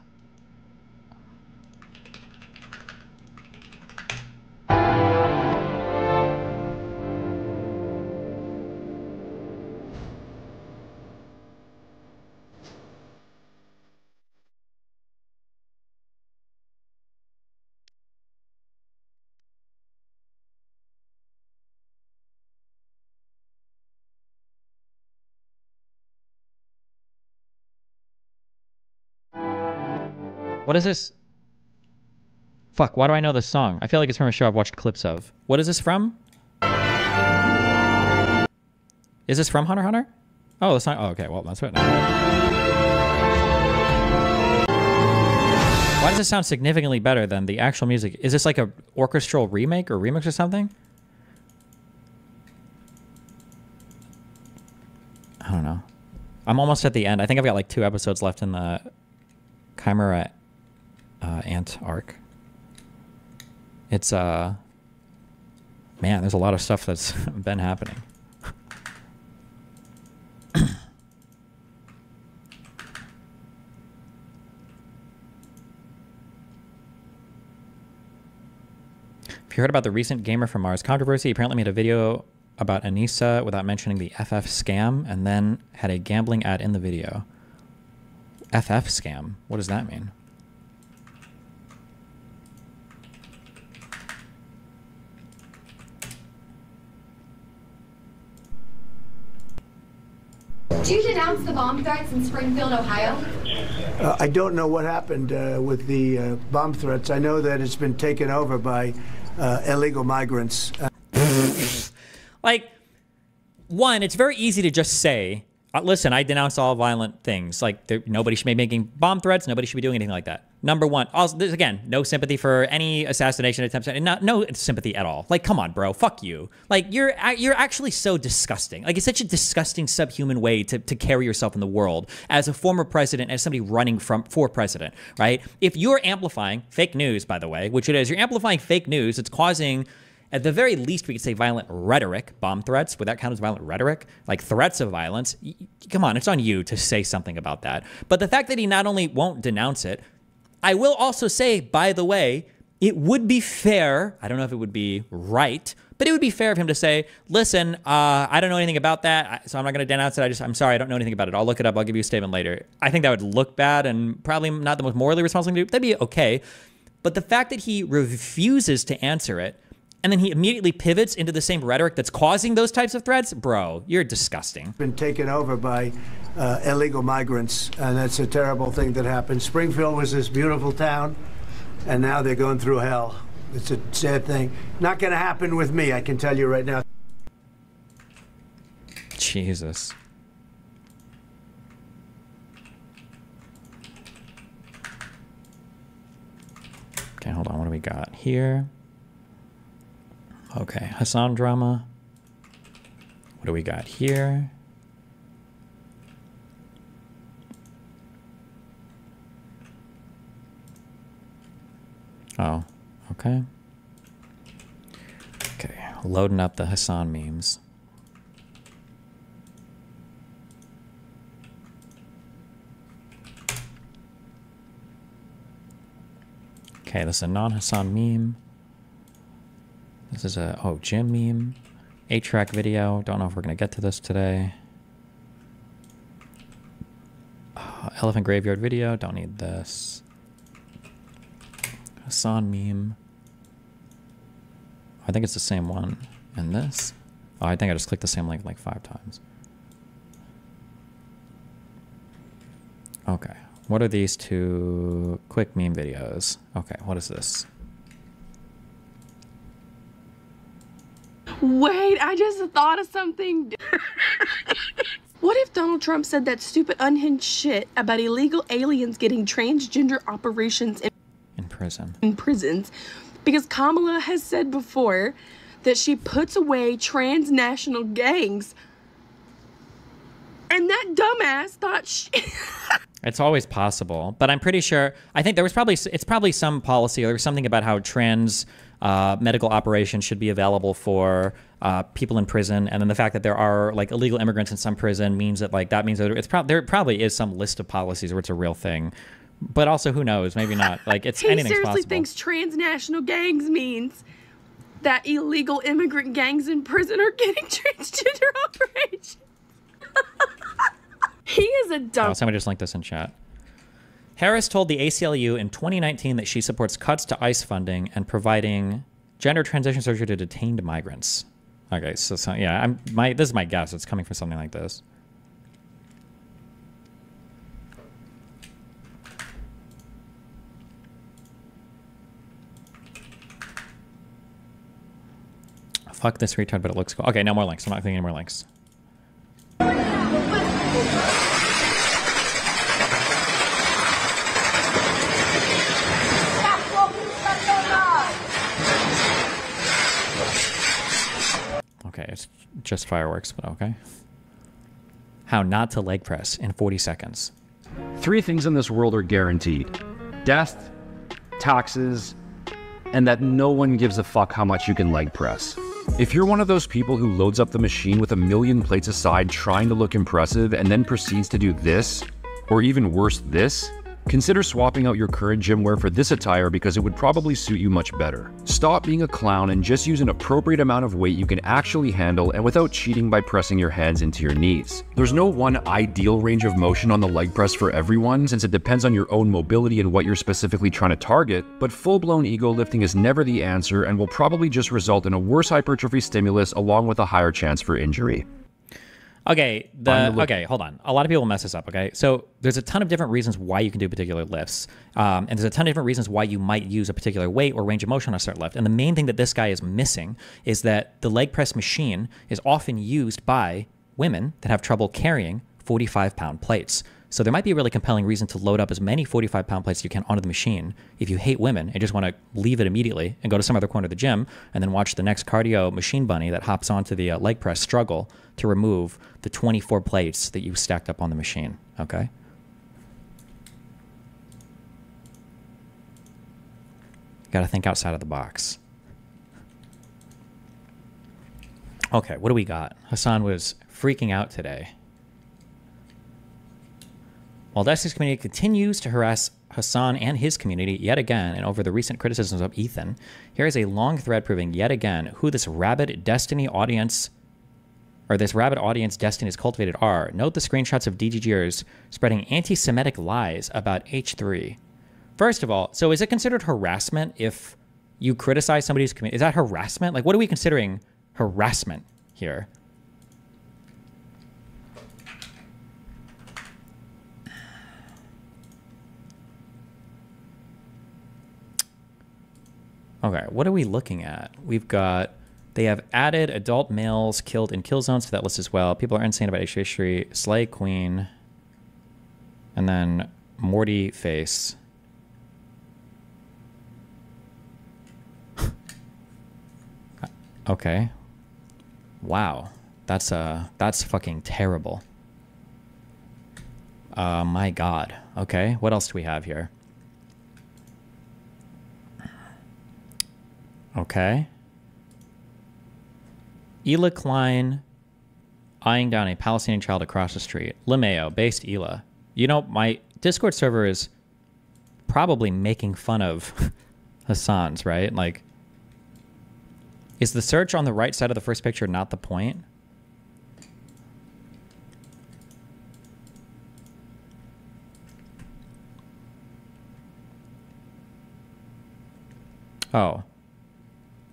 What is this? Fuck, why do I know this song? I feel like it's from a show I've watched clips of. What is this from? Is this from Hunter x Hunter? Oh, the song. Oh, okay, well, that's right. Why does it sound significantly better than the actual music? Is this like a orchestral remake or remix or something? I don't know. I'm almost at the end. I think I've got like 2 episodes left in the Chimera Ant arc. It's man, there's a lot of stuff that's been happening. If you heard about the recent Gamer from Mars controversy, he apparently made a video about Anissa without mentioning the FF scam and then had a gambling ad in the video. FF scam? What does that mean? Did you denounce the bomb threats in Springfield, Ohio? I don't know what happened with the bomb threats. I know that it's been taken over by illegal migrants. Like, one, it's very easy to just say, listen, I denounce all violent things. Like, nobody should be making bomb threats. Nobody should be doing anything like that. Number one, also, again, no sympathy for any assassination attempts. No sympathy at all. Like, come on, bro. Fuck you. Like, you're actually so disgusting. Like, it's such a disgusting, subhuman way to carry yourself in the world as a former president, as somebody running for president, right? If you're amplifying fake news, by the way, which it is, you're amplifying fake news, it's causing... At the very least, we could say violent rhetoric, bomb threats. Would that count as violent rhetoric? Like threats of violence? Come on, it's on you to say something about that. But the fact that he not only won't denounce it, I will also say, by the way, it would be fair. I don't know if it would be right, but it would be fair of him to say, listen, I don't know anything about that, so I'm not going to denounce it. I'm sorry, I don't know anything about it. I'll look it up. I'll give you a statement later. I think that would look bad and probably not the most morally responsible thing to do. That'd be okay. But the fact that he refuses to answer it, and then he immediately pivots into the same rhetoric that's causing those types of threats, bro, you're disgusting. Been taken over by illegal migrants, and that's a terrible thing that happened. Springfield was this beautiful town, and now they're going through hell. It's a sad thing. Not going to happen with me, I can tell you right now. Jesus. Okay, hold on. What do we got here? Okay, Hasan drama. What do we got here? Oh, okay. Okay, loading up the Hasan memes. Okay, this is a non-Hasan meme. This is a, oh, Jim meme. 8-track video. Don't know if we're going to get to this today. Elephant graveyard video. Don't need this. Hasan meme. I think it's the same one. And this. Oh, I think I just clicked the same link like 5 times. Okay. What are these 2 quick meme videos? Okay, what is this? Wait, I just thought of something. What if Donald Trump said that stupid unhinged shit about illegal aliens getting transgender operations in prison? In prisons, because Kamala has said before that she puts away transnational gangs, and that dumbass thought she. It's always possible, but I'm pretty sure. I think there was probably it's probably some policy or there was something about how trans medical operations should be available for people in prison, and then the fact that there are like illegal immigrants in some prison means that like that means that there probably is some list of policies where it's a real thing, but also who knows, maybe not. Like it's anything's possible. He seriously thinks transnational gangs means that illegal immigrant gangs in prison are getting transgender operations. He is a dumb. Oh, somebody just linked this in chat. Harris told the ACLU in 2019 that she supports cuts to ICE funding and providing gender transition surgery to detained migrants. Okay, so yeah, this is my guess. It's coming from something like this. Fuck this retard, but it looks cool. Okay, no more links. I'm not clicking any more links. Okay, it's just fireworks, but okay. How not to leg press in 40 seconds. 3 things in this world are guaranteed. Death, taxes, and that no one gives a fuck how much you can leg press. If you're one of those people who loads up the machine with a million plates aside trying to look impressive and then proceeds to do this, or even worse this, consider swapping out your current gym wear for this attire because it would probably suit you much better. Stop being a clown and just use an appropriate amount of weight you can actually handle and without cheating by pressing your hands into your knees. There's no one ideal range of motion on the leg press for everyone since it depends on your own mobility and what you're specifically trying to target, but full-blown ego lifting is never the answer and will probably just result in a worse hypertrophy stimulus along with a higher chance for injury. Okay, okay, hold on. A lot of people mess this up, okay? So there's a ton of different reasons why you can do particular lifts. And there's a ton of different reasons why you might use a particular weight or range of motion on a certain lift. And the main thing that this guy is missing is that the leg press machine is often used by women that have trouble carrying 45-pound plates. So there might be a really compelling reason to load up as many 45-pound plates as you can onto the machine if you hate women and just want to leave it immediately and go to some other corner of the gym and then watch the next cardio machine bunny that hops onto the leg press struggle to remove the 24 plates that you stacked up on the machine, okay? Got to think outside of the box. Okay, what do we got? Hasan was freaking out today. While Destiny's community continues to harass Hasan and his community yet again and over the recent criticisms of Ethan, here is a long thread proving yet again who this rabid Destiny audience, or this rabid audience Destiny has cultivated are. Note the screenshots of DGGers spreading anti-Semitic lies about H3. First of all, so is it considered harassment if you criticize somebody's community? Is that harassment? Like, what are we considering harassment here? Okay, what are we looking at? We've got, they have added adult males killed in kill zones to that list as well. People are insane about H3, Slay Queen, and then Morty Face. Okay. Wow. That's fucking terrible. My God. Okay. What else do we have here? Okay. Ela Klein eyeing down a Palestinian child across the street. LeMayo, based Ela. You know, my Discord server is probably making fun of Hasan's, right? Like, is the search on the right side of the first picture not the point? Oh.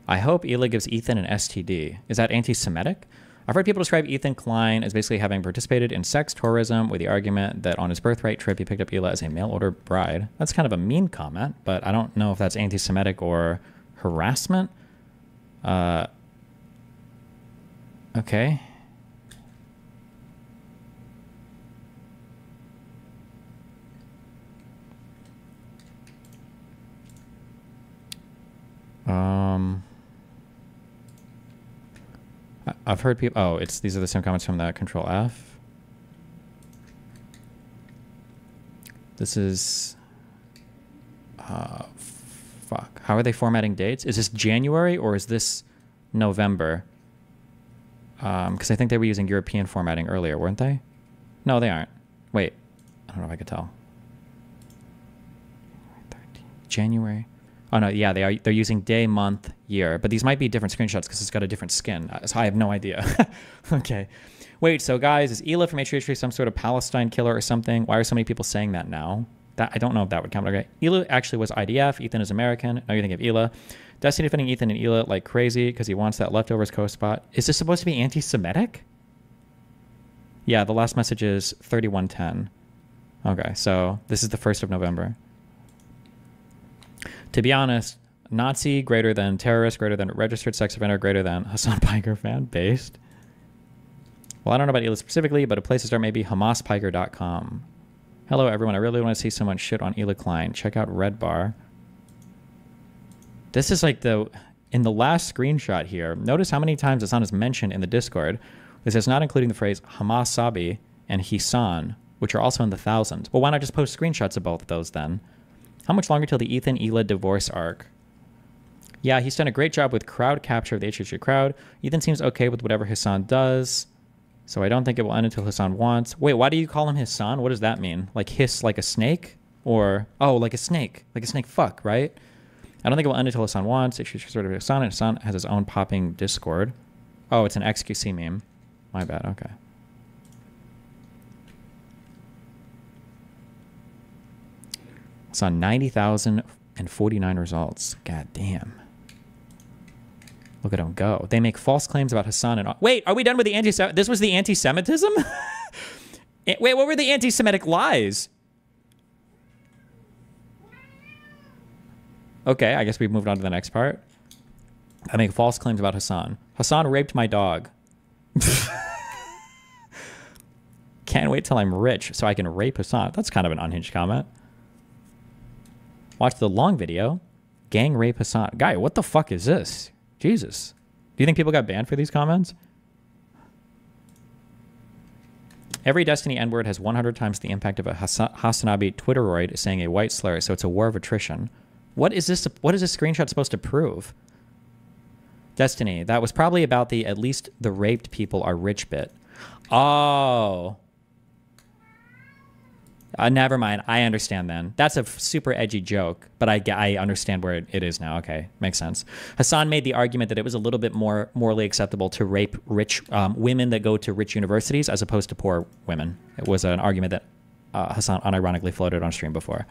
I hope Ela gives Ethan an STD. Is that anti-Semitic? I've heard people describe Ethan Klein as basically having participated in sex tourism with the argument that on his birthright trip he picked up Ela as a mail-order bride. That's kind of a mean comment, but I don't know if that's anti-Semitic or harassment. Okay. I've heard people. Oh, these are the same comments from the Control F. This is. Fuck. How are they formatting dates? Is this January or is this November? Because I think they were using European formatting earlier, weren't they? No, they aren't. Wait. I don't know if I could tell. January. Oh, no, yeah, they're using day, month, year. But these might be different screenshots because it's got a different skin. So I have no idea. Okay. Wait, so guys, is Ela from HHH some sort of Palestine killer or something? Why are so many people saying that now? I don't know if that would count. Okay. Ela actually was IDF. Ethan is American. Now you think of Ela. Destiny defending Ethan and Ela like crazy because he wants that leftovers co-spot. Is this supposed to be anti-Semitic? Yeah, the last message is 3110. Okay, so this is the 1st of November. To be honest, Nazi greater than terrorist greater than registered sex offender greater than Hasan Piker fan based. Well, I don't know about Ela specifically, but a place to start may be HamasPiker.com. Hello, everyone. I really want to see someone shit on Ela Klein. Check out Red Bar. This is like in the last screenshot here. Notice how many times Hasan is mentioned in the Discord. This is not including the phrase Hamas Sabi and Hisan, which are also in the thousands. Well, why not just post screenshots of both of those then? How much longer till the Ethan Ela divorce arc? Yeah, he's done a great job with crowd capture of the HHG crowd. Ethan seems okay with whatever Hasan does. So I don't think it will end until Hasan wants. Wait, why do you call him Hasan? What does that mean? Like hiss like a snake? Or, oh, like a snake. Like a snake fuck, right? I don't think it will end until Hasan wants. HHG sort of Hasan, and Hasan has his own popping Discord. Oh, it's an XQC meme. My bad, okay. Saw 90,049 results. God damn. Look at them go. They make false claims about Hasan and... Wait, are we done with the anti-Semitism? This was the anti-Semitism? Wait, what were the anti-Semitic lies? Okay, I guess we've moved on to the next part. I make false claims about Hasan. Hasan raped my dog. Can't wait till I'm rich so I can rape Hasan. That's kind of an unhinged comment. Watch the long video. Gang rape Hasan. Guy, what the fuck is this? Jesus. Do you think people got banned for these comments? Every Destiny N-word has 100 times the impact of a Hasanabi Twitteroid saying a white slur, so it's a war of attrition. What is this? What is this screenshot supposed to prove? Destiny, that was probably about the at least the raped people are rich bit. Oh. Never mind. I understand then. That's a super edgy joke, but I understand where it is now. Okay, makes sense. Hasan made the argument that it was a little bit more morally acceptable to rape rich women that go to rich universities as opposed to poor women. It was an argument that Hasan unironically floated on stream before.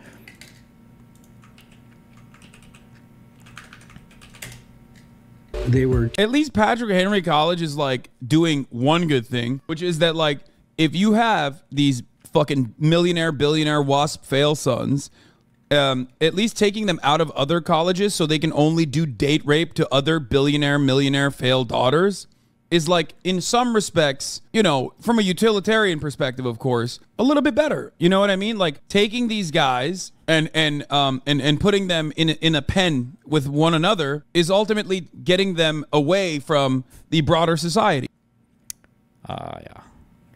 They were... At least Patrick Henry College is like doing one good thing, which is that like if you have these fucking millionaire, billionaire, WASP fail sons, at least taking them out of other colleges so they can only do date rape to other billionaire, millionaire fail daughters is like, in some respects, you know, from a utilitarian perspective, of course, a little bit better. You know what I mean? Like taking these guys and putting them in a pen with one another is ultimately getting them away from the broader society. Yeah,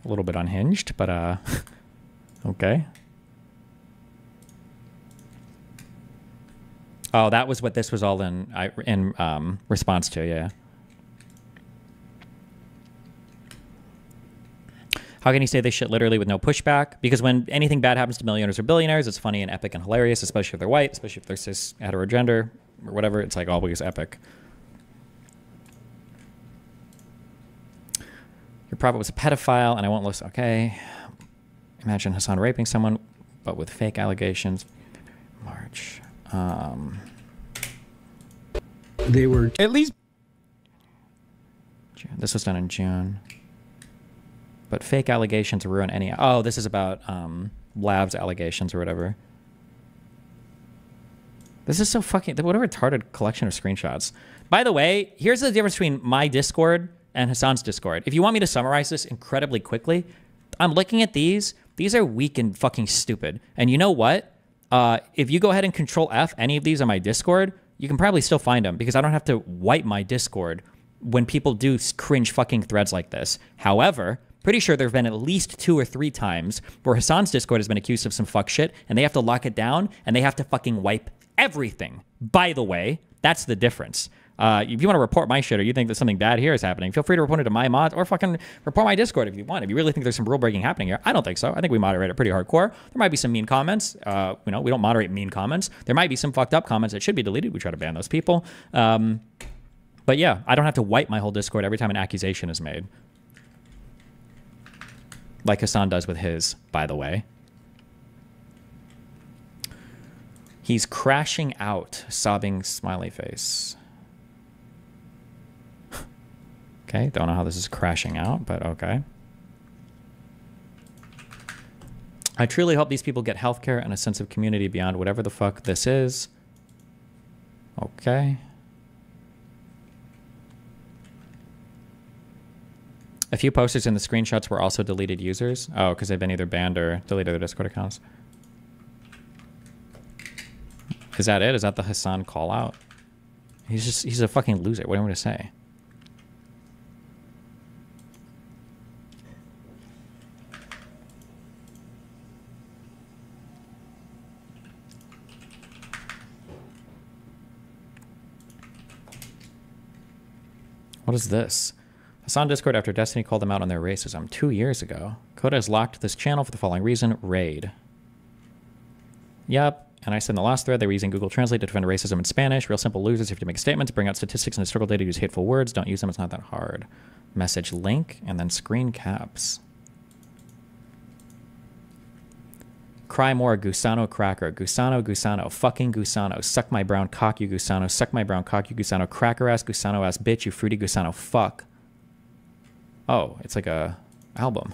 a little bit unhinged, but okay. Oh, that was what this was all in response to, yeah. How can you say this shit literally with no pushback? Because when anything bad happens to millionaires or billionaires, it's funny and epic and hilarious, especially if they're white, especially if they're cis, heterogender, or whatever. It's like always epic. Your prophet was a pedophile, and I won't listen. Okay. Imagine Hasan raping someone, but with fake allegations. March. They were at least. June. This was done in June. But fake allegations ruin any. Oh, this is about Lab's allegations or whatever. This is so fucking. What a retarded collection of screenshots. By the way, here's the difference between my Discord and Hasan's Discord. If you want me to summarize this incredibly quickly, I'm looking at these. These are weak and fucking stupid. And you know what? If you go ahead and Control F any of these on my Discord, you can probably still find them because I don't have to wipe my Discord when people do cringe fucking threads like this. However, pretty sure there have been at least 2 or 3 times where Hasan's Discord has been accused of some fuck shit and they have to lock it down and they have to fucking wipe everything. By the way, that's the difference. If you want to report my shit or you think that something bad here is happening, feel free to report it to my mods or fucking report my Discord if you want. If you really think there's some rule breaking happening here, I don't think so. I think we moderate it pretty hardcore. There might be some mean comments. You know, we don't moderate mean comments. There might be some fucked up comments that should be deleted. We try to ban those people. But yeah, I don't have to wipe my whole Discord every time an accusation is made. Like Hasan does with his, by the way. He's crashing out, sobbing smiley face. Okay, don't know how this is crashing out, but okay. I truly hope these people get healthcare and a sense of community beyond whatever the fuck this is. Okay. A few posters in the screenshots were also deleted users. Oh, because they've been either banned or deleted their Discord accounts. Is that it? Is that the Hasan call out? He's a fucking loser. What do you want me to say? What is this? Hasan Discord after Destiny called them out on their racism 2 years ago. Coda has locked this channel for the following reason. Raid. Yep. And I said in the last thread they were using Google Translate to defend racism in Spanish. Real simple losers. You have to make statements, bring out statistics and historical data, use hateful words. Don't use them. It's not that hard. Message link and then screen caps. Cry more, Gusano cracker. Gusano, Gusano. Fucking Gusano. Suck my brown cock, you Gusano. Suck my brown cock, you Gusano. Cracker ass, Gusano ass bitch, you fruity Gusano. Fuck. Oh, it's like a album.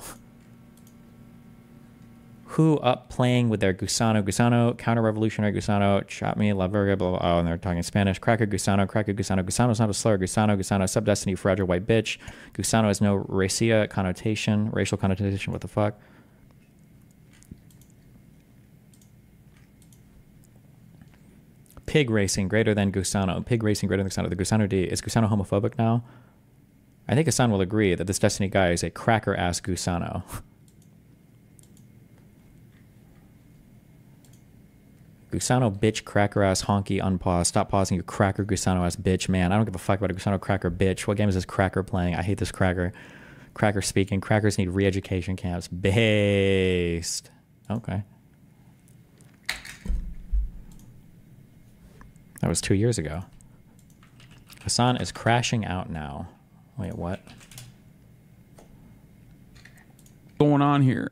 Who up playing with their Gusano, Gusano, counter-revolutionary Gusano, chop me, la verga, blah, blah, blah. Oh, and they're talking Spanish. Cracker, Gusano, Gusano's not a slur. Gusano, sub-destiny, fragile white bitch. Gusano has no racial connotation, what the fuck? Pig racing greater than Gusano. Pig racing greater than Gusano. The Gusano D. Is Gusano homophobic now? I think Hasan will agree that this Destiny guy is a cracker-ass Gusano. Gusano bitch, cracker-ass, honky, unpause. Stop pausing, you cracker, Gusano-ass bitch. Man, I don't give a fuck about a Gusano cracker bitch. What game is this cracker playing? I hate this cracker. Cracker speaking. Crackers need re-education camps. Based. Okay. That was 2 years ago. Hasan is crashing out now. Wait, what? Going on here?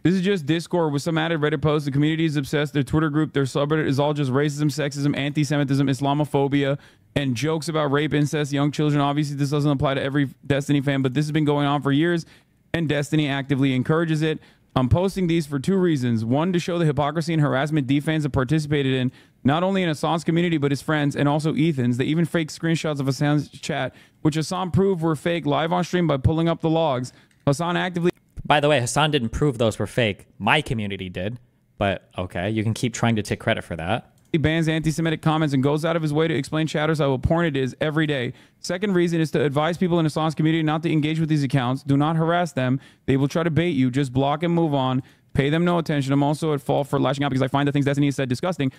This is just Discord with some added Reddit posts. The community is obsessed. Their Twitter group, their subreddit is all just racism, sexism, anti-Semitism, Islamophobia, and jokes about rape, incest, young children. Obviously, this doesn't apply to every Destiny fan, but this has been going on for years, and Destiny actively encourages it. I'm posting these for two reasons. One, to show the hypocrisy and harassment D fans have participated in, not only in Hasan's community, but his friends and also Ethan's. They even faked screenshots of Hasan's chat, which Hasan proved were fake live on stream by pulling up the logs. Hasan actively... By the way, Hasan didn't prove those were fake. My community did. But, okay, you can keep trying to take credit for that. He bans anti-Semitic comments and goes out of his way to explain chatters how important it is every day. Second reason is to advise people in Hasan's community not to engage with these accounts. Do not harass them. They will try to bait you. Just block and move on. Pay them no attention. I'm also at fault for lashing out because I find the things Destiny has said disgusting.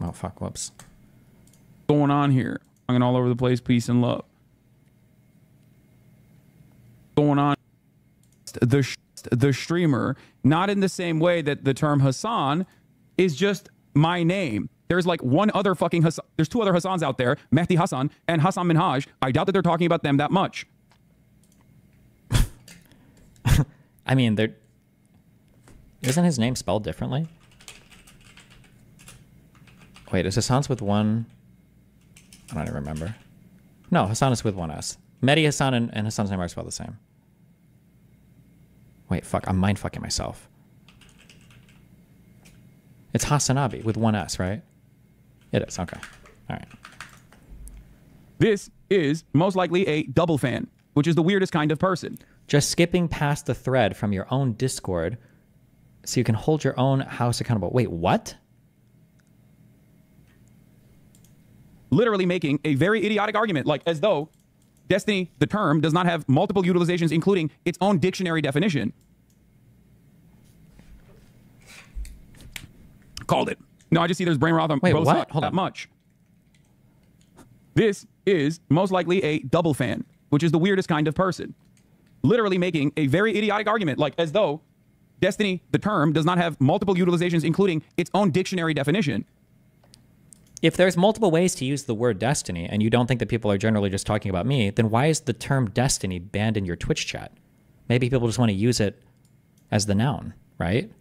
Oh, fuck. Whoops. Going on here. Hanging all over the place. Peace and love. Going on. The streamer, not in the same way that the term Hasan is just my name. There's like one other fucking Hasan. There's two other Hasans out there, Mehdi Hasan and Hasan Minhaj. I doubt that they're talking about them that much. I mean, there isn't his name spelled differently? Wait, is Hasan's with one? I don't even remember. No, Hasan is with one S. Mehdi Hasan and Hasan's name are spelled the same. Wait, fuck, I'm mind fucking myself. It's Hasanabi with one S, right? It is, okay. All right. This is most likely a double fan, which is the weirdest kind of person. Just skipping past the thread from your own Discord so you can hold your own house accountable. Wait, what? Literally making a very idiotic argument, like as though Destiny, the term, does not have multiple utilizations, including its own dictionary definition. Called it. No, I just see there's brain rot on both sides. Hold on. Much. This is most likely a double fan, which is the weirdest kind of person. Literally making a very idiotic argument, like as though Destiny, the term, does not have multiple utilizations, including its own dictionary definition. If there's multiple ways to use the word Destiny and you don't think that people are generally just talking about me, then why is the term Destiny banned in your Twitch chat? Maybe people just want to use it as the noun, right?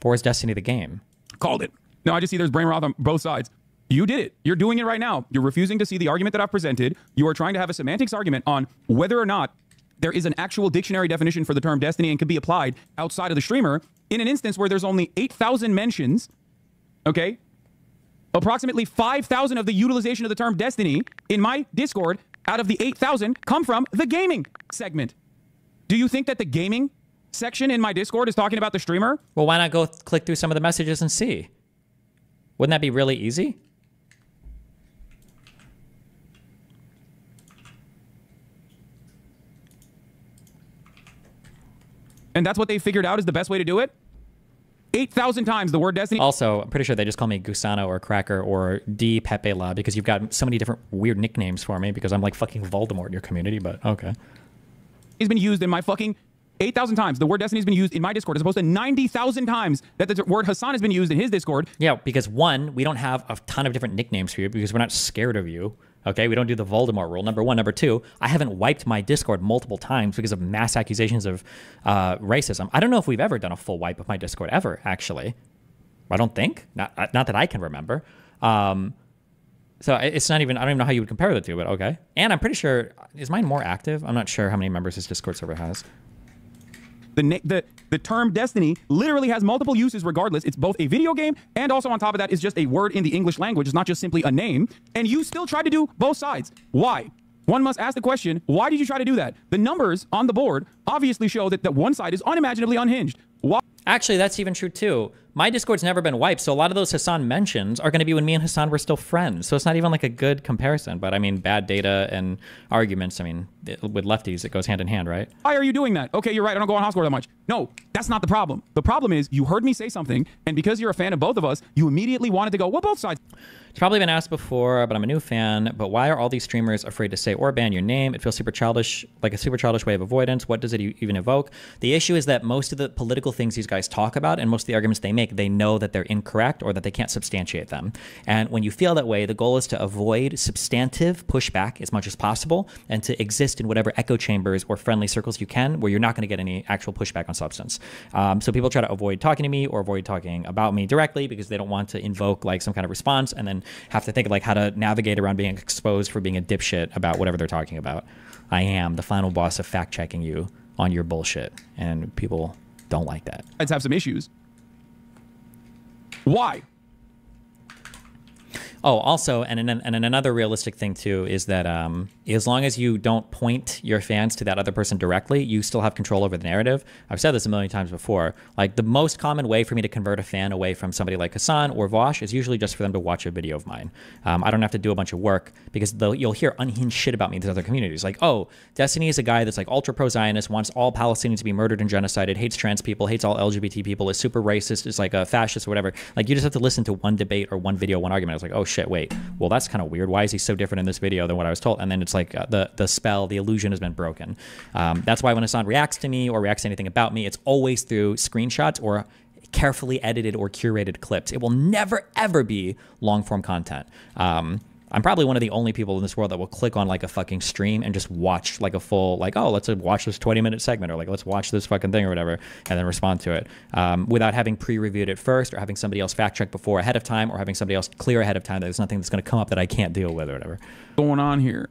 Or is Destiny the game? Called it. No, I just see there's brain rot on both sides. You did it. You're doing it right now. You're refusing to see the argument that I've presented. You are trying to have a semantics argument on whether or not there is an actual dictionary definition for the term Destiny and can be applied outside of the streamer in an instance where there's only 8,000 mentions, okay? Approximately 5,000 of the utilization of the term Destiny in my Discord out of the 8,000 come from the gaming segment. Do you think that the gaming section in my Discord is talking about the streamer? Well, why not go click through some of the messages and see? Wouldn't that be really easy? And that's what they figured out is the best way to do it? 8,000 times the word Destiny. Also, I'm pretty sure they just call me Gusano or Cracker or D Pepe La because you've got so many different weird nicknames for me because I'm like fucking Voldemort in your community, but okay. He's been used in my fucking 8,000 times. The word Destiny has been used in my Discord as opposed to 90,000 times that the word Hasan has been used in his Discord. Yeah, because one, we don't have a ton of different nicknames for you because we're not scared of you. Okay, we don't do the Voldemort rule, number one. Number two, I haven't wiped my Discord multiple times because of mass accusations of racism. I don't know if we've ever done a full wipe of my Discord, ever, actually. I don't think. Not that I can remember. So it's not even, I don't even know how you would compare the two, but okay. And I'm pretty sure, is mine more active? I'm not sure how many members his Discord server has. The term Destiny literally has multiple uses regardless. It's both a video game and also on top of that is just a word in the English language. It's not just simply a name. And you still try to do both sides. Why? One must ask the question, why did you try to do that? The numbers on the board obviously show that one side is unimaginably unhinged. Why? Actually, that's even true too. My Discord's never been wiped, so a lot of those Hasan mentions are going to be when me and Hasan were still friends. So it's not even like a good comparison. But I mean, bad data and arguments, I mean, with lefties, it goes hand in hand, right? Why are you doing that? Okay, you're right. I don't go on Housecore that much. No, that's not the problem. The problem is you heard me say something, and because you're a fan of both of us, you immediately wanted to go, well, both sides. It's probably been asked before, but I'm a new fan. But why are all these streamers afraid to say or ban your name? It feels super childish, like a super childish way of avoidance. What does it even evoke? The issue is that most of the political things these guys talk about and most of the arguments they make, they know that they're incorrect or that they can't substantiate them. And when you feel that way, the goal is to avoid substantive pushback as much as possible and to exist in whatever echo chambers or friendly circles you can where you're not going to get any actual pushback on substance. So people try to avoid talking to me or avoid talking about me directly because they don't want to invoke like some kind of response and then have to think of like how to navigate around being exposed for being a dipshit about whatever they're talking about. I am the final boss of fact checking you on your bullshit, and people don't like that. Let's have some issues. Why? Oh, also, and another realistic thing too is that as long as you don't point your fans to that other person directly, you still have control over the narrative. I've said this a million times before. Like, the most common way for me to convert a fan away from somebody like Hasan or Vosh is usually just for them to watch a video of mine. I don't have to do a bunch of work, because you'll hear unhinged shit about me in these other communities. Like, oh, Destiny is a guy that's like ultra pro-Zionist, wants all Palestinians to be murdered and genocided, hates trans people, hates all LGBT people, is super racist, is like a fascist or whatever. Like, you just have to listen to one debate or one video, one argument. I was like, oh shit, wait, well, that's kind of weird. Why is he so different in this video than what I was told? And then it's like the spell, the illusion has been broken. That's why when Hasan reacts to me or reacts to anything about me, it's always through screenshots or carefully edited or curated clips. It will never, ever be long-form content. I'm probably one of the only people in this world that will click on like a fucking stream and just watch like a full, like, oh, let's watch this 20-minute segment, or like, let's watch this fucking thing or whatever, and then respond to it without having pre-reviewed it first, or having somebody else fact check before ahead of time, or having somebody else clear ahead of time that there's nothing that's going to come up that I can't deal with or whatever. Going on here.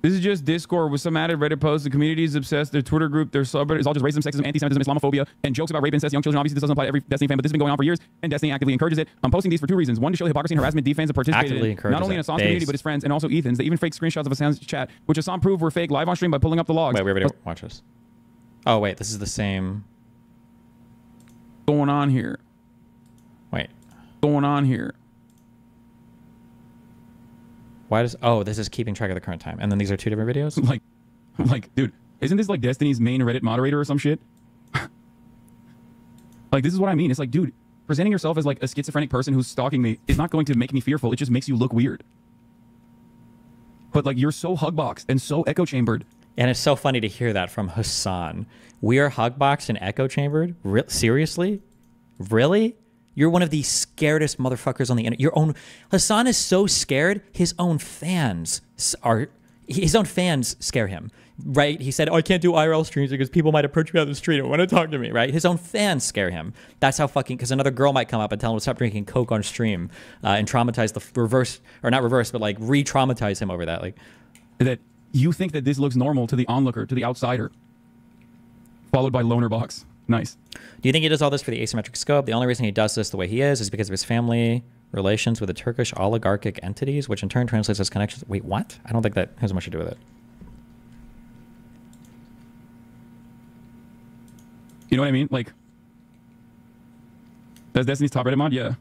This is just Discord with some added Reddit posts. The community is obsessed. Their Twitter group, their subreddit is all just racism, sexism, anti-Semitism, Islamophobia, and jokes about rape, incest, young children. Obviously, this doesn't apply to every Destiny fan, but this has been going on for years, and Destiny actively encourages it. I'm posting these for two reasons. One, to show the hypocrisy and harassment D fans have participated in, not only in Hasan's community, but his friends, and also Ethan's. They even fake screenshots of Hasan's chat, which Hasan proved were fake live on stream by pulling up the logs. Wait, we already watch this. Oh, wait, this is the same. Going on here. Why does, oh, this is keeping track of the current time, and then these are two different videos? like, dude, isn't this like Destiny's main Reddit moderator or some shit? Like, this is what I mean. It's like, dude, presenting yourself as like a schizophrenic person who's stalking me is not going to make me fearful. It just makes you look weird. But like, you're so hugboxed and so echo chambered. And it's so funny to hear that from Hasan. We are hugboxed and echo chambered? Seriously? Really? You're one of the scaredest motherfuckers on the internet. Hasan is so scared, his own fans scare him, right? He said, oh, I can't do IRL streams because people might approach me on the street and want to talk to me, right? His own fans scare him. That's how fucking, because another girl might come up and tell him to stop drinking Coke on stream and traumatize the reverse, or not reverse, but like re-traumatize him over that. Like, that you think that this looks normal to the onlooker, to the outsider, followed by loner box. Nice. Do you think he does all this for the asymmetric scope? The only reason he does this the way he is because of his family relations with the Turkish oligarchic entities, which in turn translates as connections. Wait, what? I don't think that has much to do with it. You know what I mean? Like, that's Destiny's top Reddit mod? Yeah.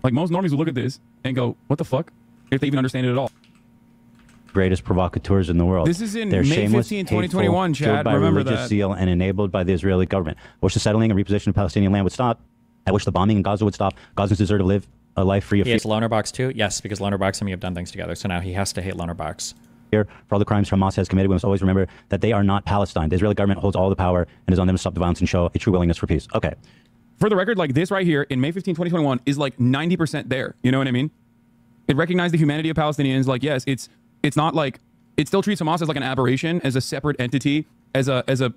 Like, most normies will look at this and go, what the fuck? If they even understand it at all. Greatest provocateurs in the world. This is in They're May shameless, 15, 2021, hateful, Chad. fueled by Remember religious that. zeal and enabled by the Israeli government. I wish the settling and repositioning of Palestinian land would stop. I wish the bombing in Gaza would stop. Gazans deserve to live a life free of fear. He hates Lonerbox too? Yes, because Lonerbox and me have done things together. So now he has to hate Lonerbox. For all the crimes Hamas has committed, we must always remember that they are not Palestine. The Israeli government holds all the power and is on them to stop the violence and show a true willingness for peace. Okay. For the record, like this right here in May 15, 2021 is like 90% there. You know what I mean? It recognized the humanity of Palestinians. Like, yes, it's not like, it still treats Hamas as like an aberration, as a separate entity, as a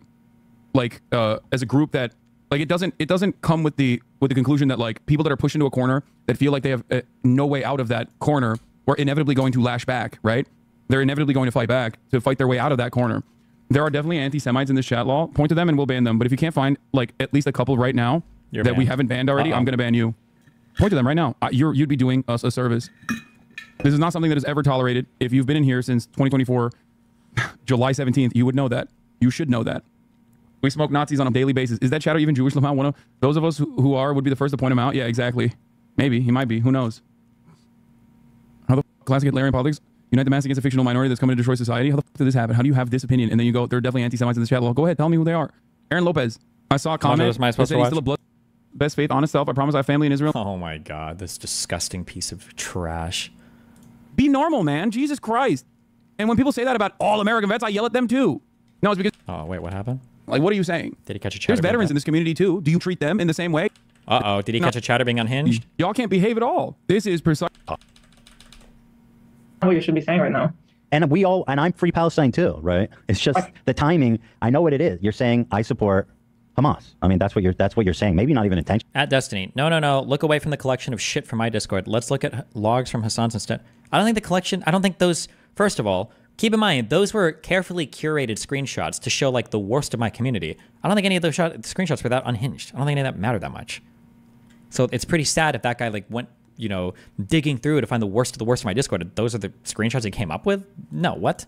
group that, like, it doesn't come with the conclusion that like people that are pushed into a corner that feel like they have no way out of that corner are inevitably going to lash back, right? They're inevitably going to fight back to fight their way out of that corner. There are definitely anti-Semites in this chat law. Point to them and we'll ban them. But if you can't find like at least a couple right now that we haven't banned already, I'm going to ban you. Point to them right now. You'd be doing us a service. This is not something that is ever tolerated. If you've been in here since 2024, July 17th, you would know that. You should know that. We smoke Nazis on a daily basis. Is that shadow even Jewish, Lamau? One of those of us who are would be the first to point him out. Yeah, exactly. Maybe. He might be. Who knows? How the classic Hitlerian politics unite the mass against a fictional minority that's coming to destroy society? How the fuck did this happen? How do you have this opinion? And then you go, there are definitely anti-Semites in this chat. Well, go ahead. Tell me who they are. Aaron Lopez. I saw a comment that said he's still a blood best faith, honest self. I promise I have family in Israel. Oh my God. This disgusting piece of trash. Be normal, man. Jesus Christ. And when people say that about all American vets, I yell at them too. No, it's because... Oh, wait, what happened? Like, what are you saying? Did he catch a chatter? There's veterans in this community too. Do you treat them in the same way? Uh-oh. Did he catch a chatter being unhinged? Y'all can't behave at all. This is precise. What you should be saying right now. And I'm free Palestine too, right? It's just the timing. I know what it is. You're saying I support Hamas. I mean, that's what you're saying. Maybe not even intention. At Destiny. No. Look away from the collection of shit from my Discord. Let's look at logs from Hasan's instead. I don't think the collection, I don't think those, first of all, keep in mind, those were carefully curated screenshots to show like the worst of my community. I don't think any of those screenshots were that unhinged. I don't think any of that mattered that much. So it's pretty sad if that guy like went, you know, digging through to find the worst of the worst of my Discord. Those are the screenshots he came up with? No, what?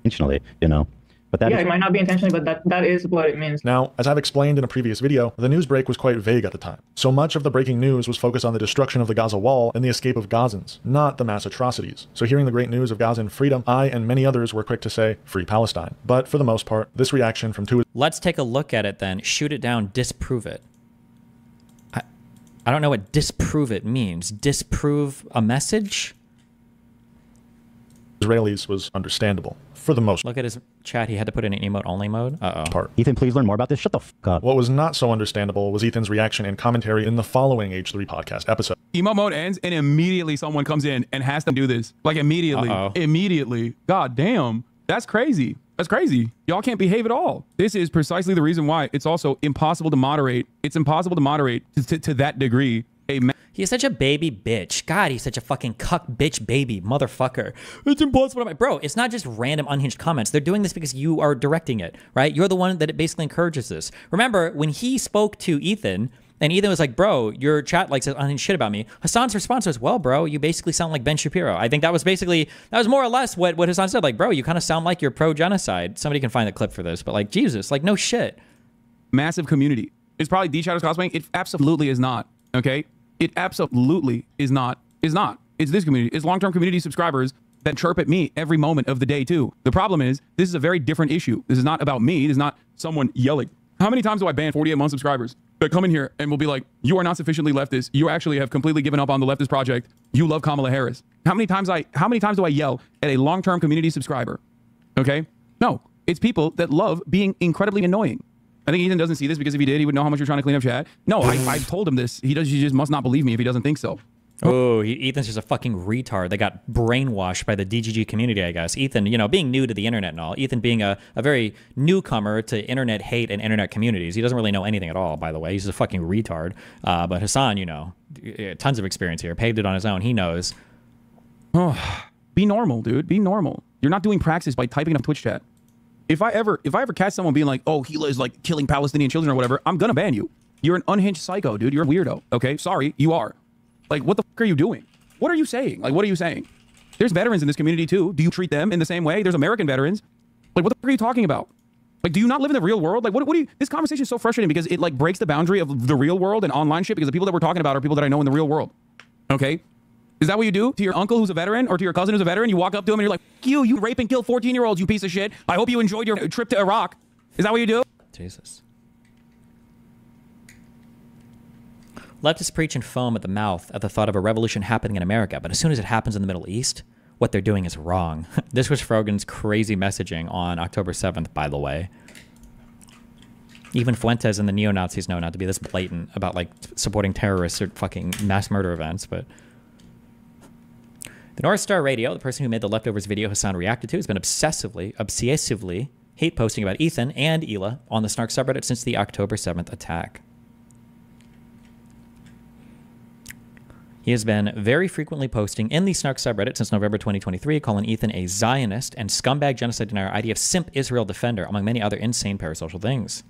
Intentionally, you know. But that it might not be intentionally, but that is what it means. Now, as I've explained in a previous video, the news break was quite vague at the time. So much of the breaking news was focused on the destruction of the Gaza wall and the escape of Gazans, not the mass atrocities. So hearing the great news of Gazan freedom, I and many others were quick to say, free Palestine. But for the most part, this reaction from two... Let's take a look at it then. Shoot it down, disprove it. I don't know what disprove it means. Disprove a message? Israelis was understandable. For the most Look at his chat. He had to put in an emote only mode. part. Ethan, please learn more about this. Shut the fuck up. What was not so understandable was Ethan's reaction and commentary in the following H3 podcast episode. Emote mode ends and immediately someone comes in and has to do this. Like immediately. Immediately. God damn. That's crazy. That's crazy. Y'all can't behave at all. This is precisely the reason why it's also impossible to moderate. It's impossible to moderate to that degree. He's such a baby bitch. God, he's such a fucking cuck bitch baby motherfucker. It's impossible. Bro, it's not just random unhinged comments. They're doing this because you are directing it, right? You're the one that it basically encourages this. Remember, when he spoke to Ethan, and Ethan was like, bro, your chat like says unhinged shit about me. Hasan's response was, well, bro, you basically sound like Ben Shapiro. I think that was more or less what Hasan said. Like, bro, you kind of sound like you're pro-genocide. Somebody can find the clip for this, but like, Jesus, like, no shit. Massive community. It's probably D-Shadows cosplaying. It absolutely is not, okay? It absolutely is not. It's this community. It's long-term community subscribers that chirp at me every moment of the day, too. The problem is, this is a very different issue. This is not about me. This is not someone yelling. How many times do I ban 48-month subscribers that come in here and will be like, you are not sufficiently leftist. You actually have completely given up on the leftist project. You love Kamala Harris. How many times do I yell at a long-term community subscriber? Okay? No. It's people that love being incredibly annoying. I think Ethan doesn't see this because if he did, he would know how much you're trying to clean up chat. No, I told him this. He just must not believe me if he doesn't think so. Oh, Ethan's just a fucking retard. They got brainwashed by the DGG community, I guess. Ethan, you know, being new to the internet and all. Ethan being a very newcomer to internet hate and internet communities. He doesn't really know anything at all, by the way. He's a fucking retard. But Hasan, you know, tons of experience here. Paved it on his own. He knows. Oh, be normal, dude. Be normal. You're not doing praxis by typing up Twitch chat. If I ever catch someone being like, oh, Gila is like killing Palestinian children or whatever, I'm gonna ban you. You're an unhinged psycho, dude. You're a weirdo. Okay, sorry, you are. Like, what the fuck are you doing? What are you saying? Like, what are you saying? There's veterans in this community too. Do you treat them in the same way? There's American veterans. Like, what the fuck are you talking about? Like, do you not live in the real world? Like, what do you? This conversation is so frustrating because it like breaks the boundary of the real world and online shit because the people that we're talking about are people that I know in the real world. Okay. Is that what you do to your uncle who's a veteran or to your cousin who's a veteran? You walk up to him and you're like, you rape and kill 14-year-olds, you piece of shit. I hope you enjoyed your trip to Iraq. Is that what you do? Jesus. Leftists preach and foam at the mouth at the thought of a revolution happening in America, but as soon as it happens in the Middle East, what they're doing is wrong. This was Frogan's crazy messaging on October 7th, by the way. Even Fuentes and the neo-Nazis know not to be this blatant about like supporting terrorists or fucking mass murder events, but... The North Star Radio, the person who made the Leftovers video Hasan reacted to, has been obsessively hate posting about Ethan and Hila on the Snark subreddit since the October 7th attack. He has been very frequently posting in the Snark subreddit since November 2023, calling Ethan a Zionist and scumbag genocide denier, IDF simp Israel defender, among many other insane parasocial things.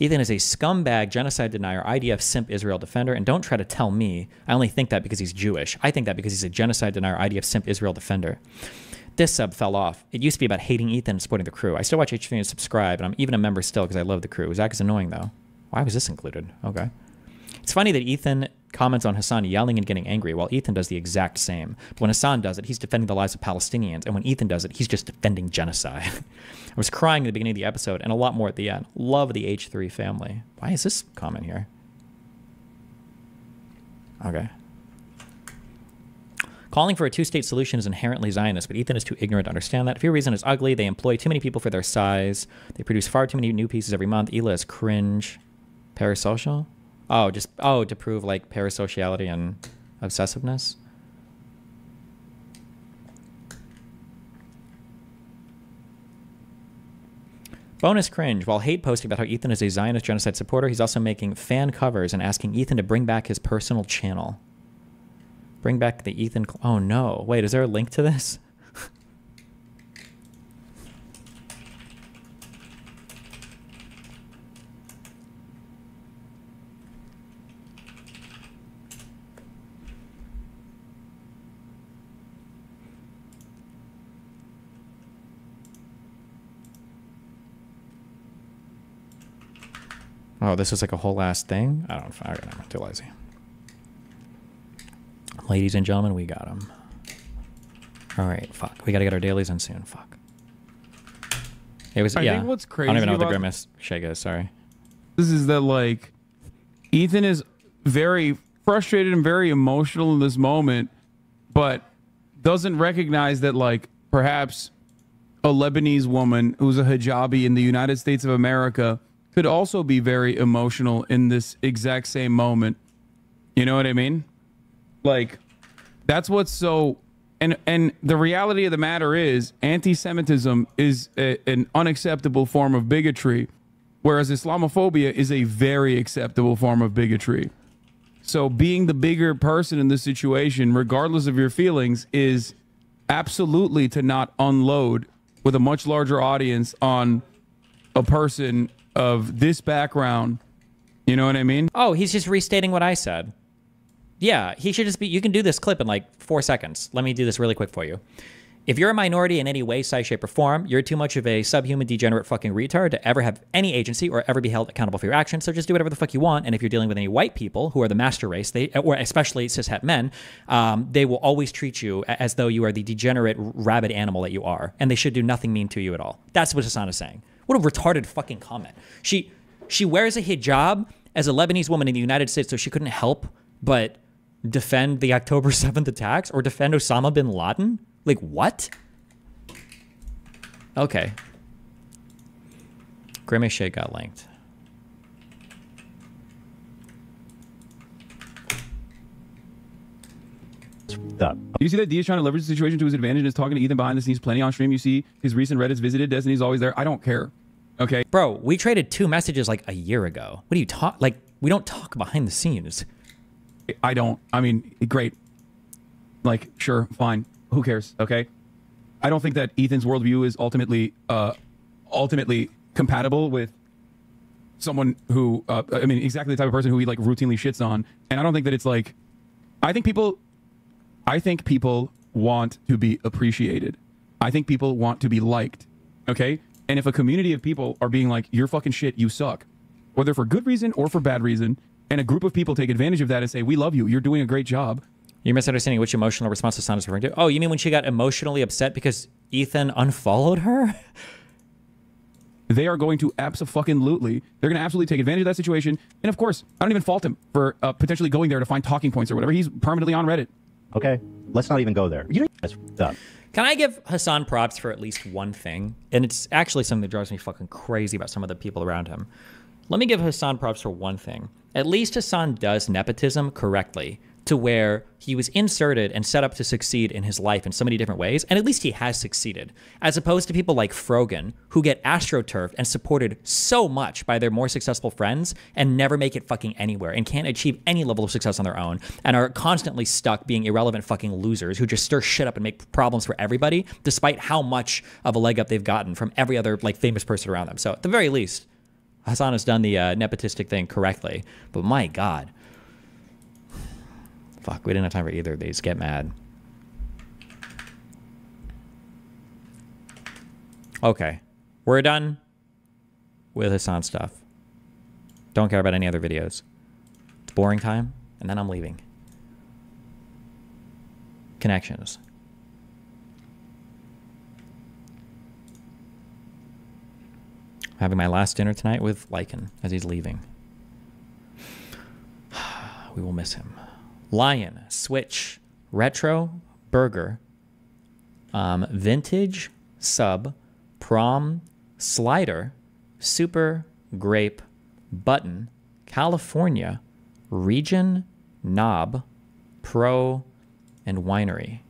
Ethan is a scumbag, genocide denier, IDF simp Israel defender, and don't try to tell me I only think that because he's Jewish. I think that because he's a genocide denier, IDF simp Israel defender. This sub fell off. It used to be about hating Ethan and supporting the crew. I still watch H3 and subscribe, and I'm even a member still because I love the crew. Zach is annoying, though. Why was this included? Okay. It's funny that Ethan comments on Hasan yelling and getting angry, while Ethan does the exact same. But when Hasan does it, he's defending the lives of Palestinians, and when Ethan does it, he's just defending genocide. I was crying at the beginning of the episode, and a lot more at the end. Love the H3 family. Why is this comment here? Okay. Calling for a two-state solution is inherently Zionist, but Ethan is too ignorant to understand that. If your reason is ugly, they employ too many people for their size. They produce far too many new pieces every month. Hila is cringe. Parasocial? Oh, to prove like parasociality and obsessiveness. Bonus cringe. While hate posting about how Ethan is a Zionist genocide supporter, he's also making fan covers and asking Ethan to bring back his personal channel. Bring back the Ethan... Oh, no. Wait, is there a link to this? Oh, this is like a whole ass thing? I don't know. I'm too lazy. Ladies and gentlemen, we got him. All right, fuck. We got to get our dailies in soon. Fuck. It was, I think what's crazy I don't even know what the about grimace shake is. Sorry. This is that, like, Ethan is very frustrated and very emotional in this moment, but doesn't recognize that, like, perhaps a Lebanese woman who's a hijabi in the United States of America could also be very emotional in this exact same moment. You know what I mean? Like, that's what's so... And the reality of the matter is, anti-Semitism is an unacceptable form of bigotry, whereas Islamophobia is a very acceptable form of bigotry. So being the bigger person in this situation, regardless of your feelings, is absolutely to not unload with a much larger audience on a person of this background. You know what I mean? Oh, he's just restating what I said. Yeah, he should just be... You can do this clip in like 4 seconds. Let me do this really quick for you. If you're a minority in any way, size, shape, or form, you're too much of a subhuman, degenerate fucking retard to ever have any agency or ever be held accountable for your actions. So just do whatever the fuck you want. And if you're dealing with any white people who are the master race, or especially cishet men, they will always treat you as though you are the degenerate rabid animal that you are. And they should do nothing mean to you at all. That's what Hasan is saying. What a retarded fucking comment. She wears a hijab as a Lebanese woman in the United States, so she couldn't help but defend the October 7th attacks or defend Osama bin Laden? Like, what? Okay. Grimace Shade got linked. You see that D is trying to leverage the situation to his advantage and is talking to Ethan behind the scenes plenty on stream. You see his recent Reddit's visited. Destiny's always there. I don't care. Okay. Bro, we traded 2 messages like a year ago. What do you talk? Like, we don't talk behind the scenes. I don't. I mean, great. Like, sure, fine. Who cares? Okay. I don't think that Ethan's worldview is ultimately compatible with someone who, I mean, exactly the type of person who he like routinely shits on. And I don't think that it's like, I think people want to be appreciated. I think people want to be liked. Okay. And if a community of people are being like, you're fucking shit, you suck, whether for good reason or for bad reason, and a group of people take advantage of that and say, we love you, you're doing a great job. You're misunderstanding which emotional response Hasan is referring to. Oh, you mean when she got emotionally upset because Ethan unfollowed her? They are going to absolutely, they're going to absolutely take advantage of that situation. And of course, I don't even fault him for potentially going there to find talking points or whatever. He's permanently on Reddit. Okay, let's not even go there. That's done. Can I give Hasan props for at least one thing? And it's actually something that drives me fucking crazy about some of the people around him. Let me give Hasan props for one thing. At least Hasan does nepotism correctly, to where he was inserted and set up to succeed in his life in so many different ways, and at least he has succeeded, as opposed to people like Frogan, who get astroturfed and supported so much by their more successful friends and never make it fucking anywhere and can't achieve any level of success on their own and are constantly stuck being irrelevant fucking losers who just stir shit up and make problems for everybody, despite how much of a leg up they've gotten from every other like famous person around them. So at the very least, Hasan has done the nepotistic thing correctly, but my God. Fuck, we didn't have time for either of these. Get mad. Okay. We're done with Hasan stuff. Don't care about any other videos. It's boring time, and then I'm leaving. Connections. I'm having my last dinner tonight with Lycan as he's leaving. We will miss him. Lion, Switch, Retro, Burger, Vintage, Sub, Prom, Slider, Super, Grape, Button, California, Region, Knob, Pro, and Winery.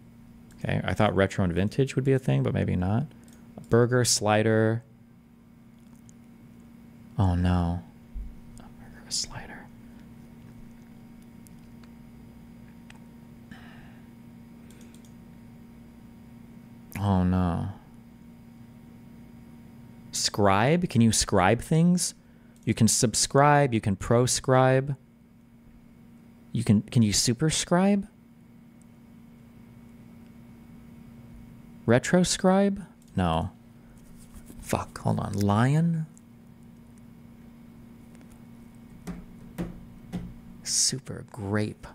Okay, I thought Retro and Vintage would be a thing, but maybe not. Burger, Slider, Oh no. A slider. Oh no. Scribe? Can you scribe things? You can subscribe, you can proscribe. Can you superscribe? Retroscribe? No. Fuck, hold on. Lion? Super grape.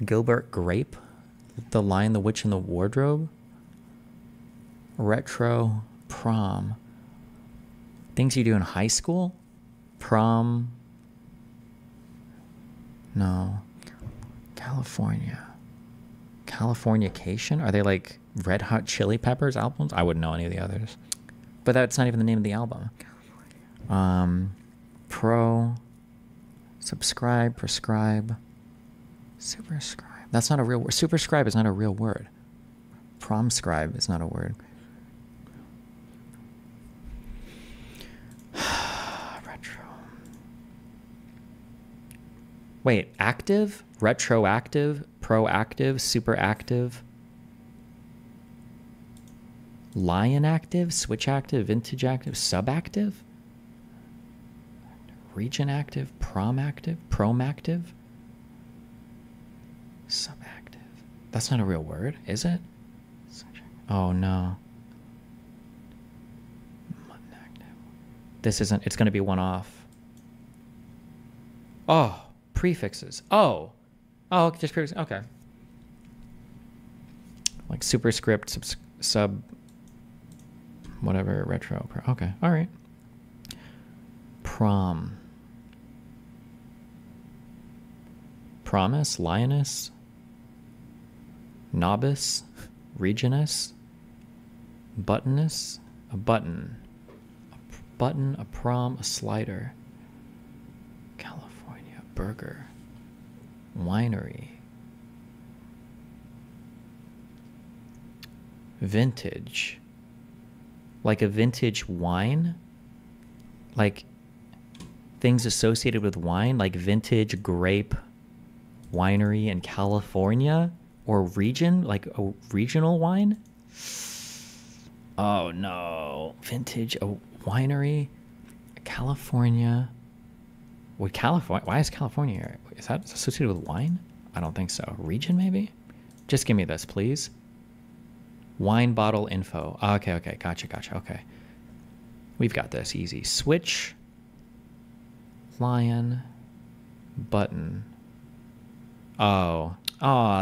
Gilbert Grape? The Lion, the Witch, and the Wardrobe? Retro prom. Things you do in high school? Prom. No. California. Californication? Are they like Red Hot Chili Peppers albums? I wouldn't know any of the others. But that's not even the name of the album. Pro. Subscribe. Prescribe. Superscribe. That's not a real word. Superscribe is not a real word. Promscribe is not a word. Retro. Wait, active? Retroactive? Proactive? Superactive? Lion active? Switch active? Vintage active? Subactive? Region active? Prom active? Prom active? Subactive. That's not a real word, is it? Oh no. This isn't, it's going to be one off. Oh, prefixes. Oh. Oh, just prefixes. Okay. Like superscript, sub, whatever, retro. Okay, all right. Prom. Promise, lioness, novice, regionus, buttoness, a button, a prom, a slider, California, burger, winery, vintage, like a vintage wine, like things associated with wine, like vintage grape winery in California, or region, like a regional wine. Oh no, vintage, a winery, California. Would California? Why is California here? Is that associated with wine? I don't think so. Region maybe. Just give me this, please. Wine bottle info. Okay, okay, gotcha. Okay, we've got this easy. Switch, lion, button. Oh,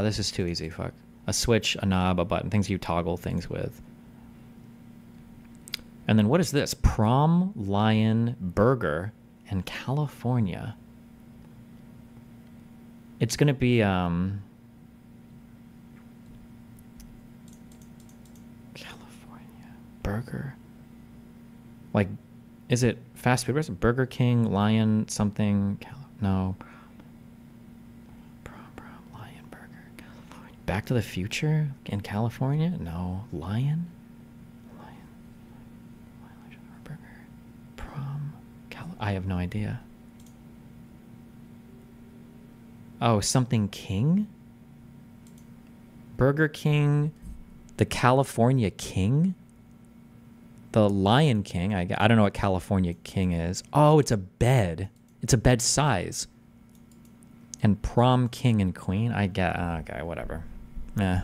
this is too easy. Fuck. A switch, a knob, a button, things you toggle things with. And then what is this? Prom, lion, burger, and California. It's gonna be California burger. Like, is it fast food restaurant? Burger King, Lion, something? No. Back to the Future in California? No. Lion? Burger. Prom? I have no idea. Oh, something King? Burger King? The California King? The Lion King? I don't know what California King is. Oh, it's a bed. It's a bed size. And Prom King and Queen? I get... Okay, whatever. Nah.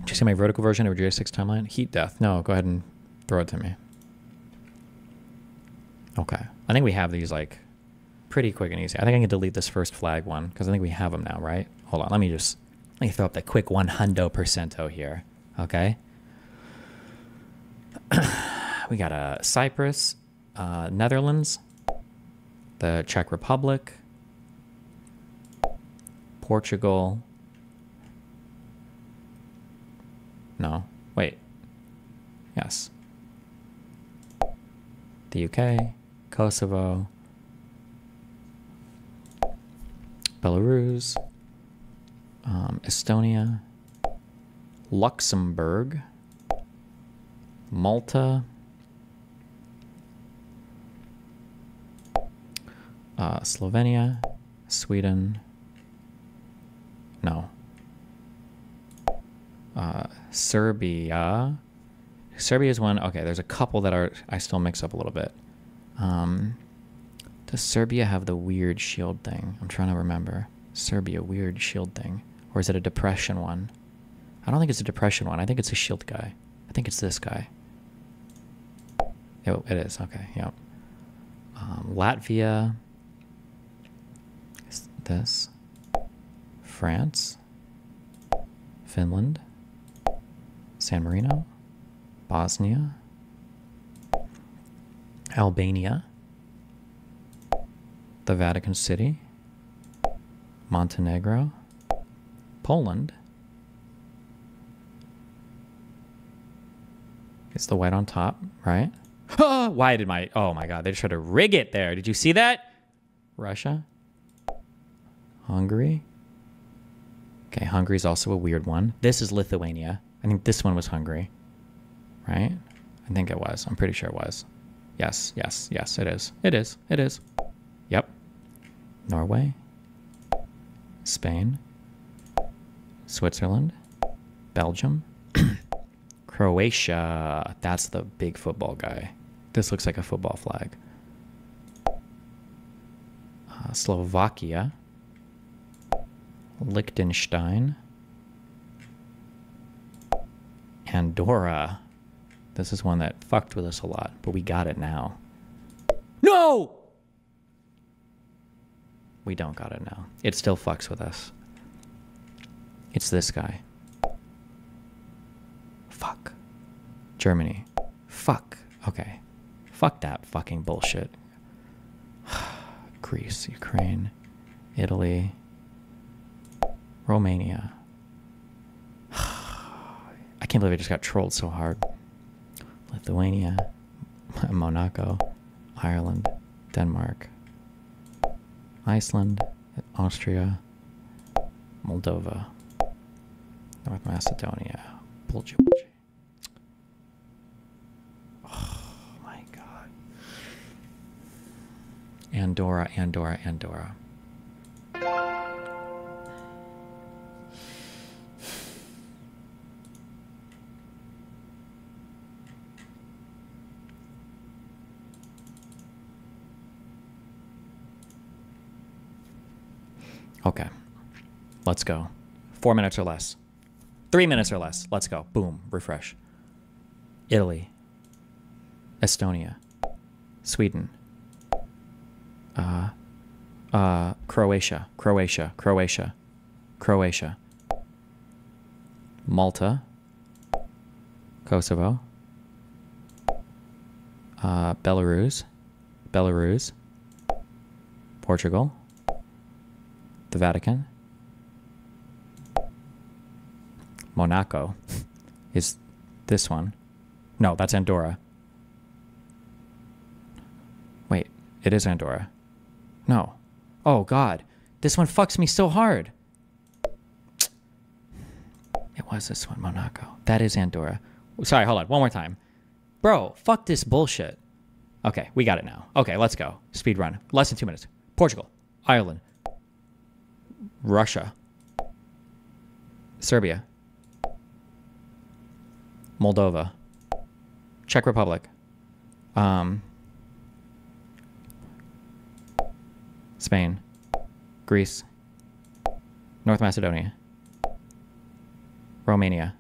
Did you see my vertical version of J6 timeline? Heat death. No, go ahead and throw it to me. Okay. I think we have these like pretty quick and easy. I think I can delete this first flag one because I think we have them now, right? Hold on. Let me throw up the quick 100% here. Okay. We got Cyprus, Netherlands, the Czech Republic, Portugal, No. Wait. Yes. The UK, Kosovo, Belarus, Estonia, Luxembourg, Malta, Slovenia, Sweden, no, Serbia. Serbia is one. Okay, there's a couple that are I still mix up a little bit. Does Serbia have the weird shield thing? I'm trying to remember. Serbia, weird shield thing. Or is it a depression one? I don't think it's a depression one. I think it's a shield guy. I think it's this guy. Oh, it is. Okay, yep. Latvia. Is this. France. Finland. San Marino. Bosnia. Albania. The Vatican City. Montenegro. Poland. It's the white on top, right? Why did my... Oh my god, they tried to rig it there. Did you see that? Russia. Hungary. Okay, Hungary's also a weird one. This is Lithuania. I think this one was Hungary. Right? I think it was. I'm pretty sure it was. Yes, yes, yes, it is. It is. It is. Yep. Norway. Spain. Switzerland. Belgium. Croatia. That's the big football guy. This looks like a football flag. Slovakia. Liechtenstein. Andorra. This is one that fucked with us a lot, but we got it now. No! We don't got it now. It still fucks with us. It's this guy. Fuck. Germany. Fuck. Okay. Fuck that fucking bullshit. Greece, Ukraine, Italy, Romania. I can't believe I just got trolled so hard. Lithuania, Monaco, Ireland, Denmark, Iceland, Austria, Moldova, North Macedonia, Bulgaria. Oh my god. Andorra, Andorra, Andorra. Okay, let's go. 4 minutes or less. 3 minutes or less. Let's go. Boom. Refresh. Italy. Estonia. Sweden. Croatia. Croatia. Croatia. Croatia. Malta. Kosovo. Belarus. Belarus. Portugal. The Vatican. Monaco is this one. No, that's Andorra. Wait, it is Andorra. No. Oh, God. This one fucks me so hard. It was this one, Monaco. That is Andorra. Sorry, hold on. One more time. Bro, fuck this bullshit. Okay, we got it now. Okay, let's go. Speed run. Less than 2 minutes. Portugal. Ireland. Russia. Serbia. Moldova. Czech Republic. Spain. Greece. North Macedonia. Romania.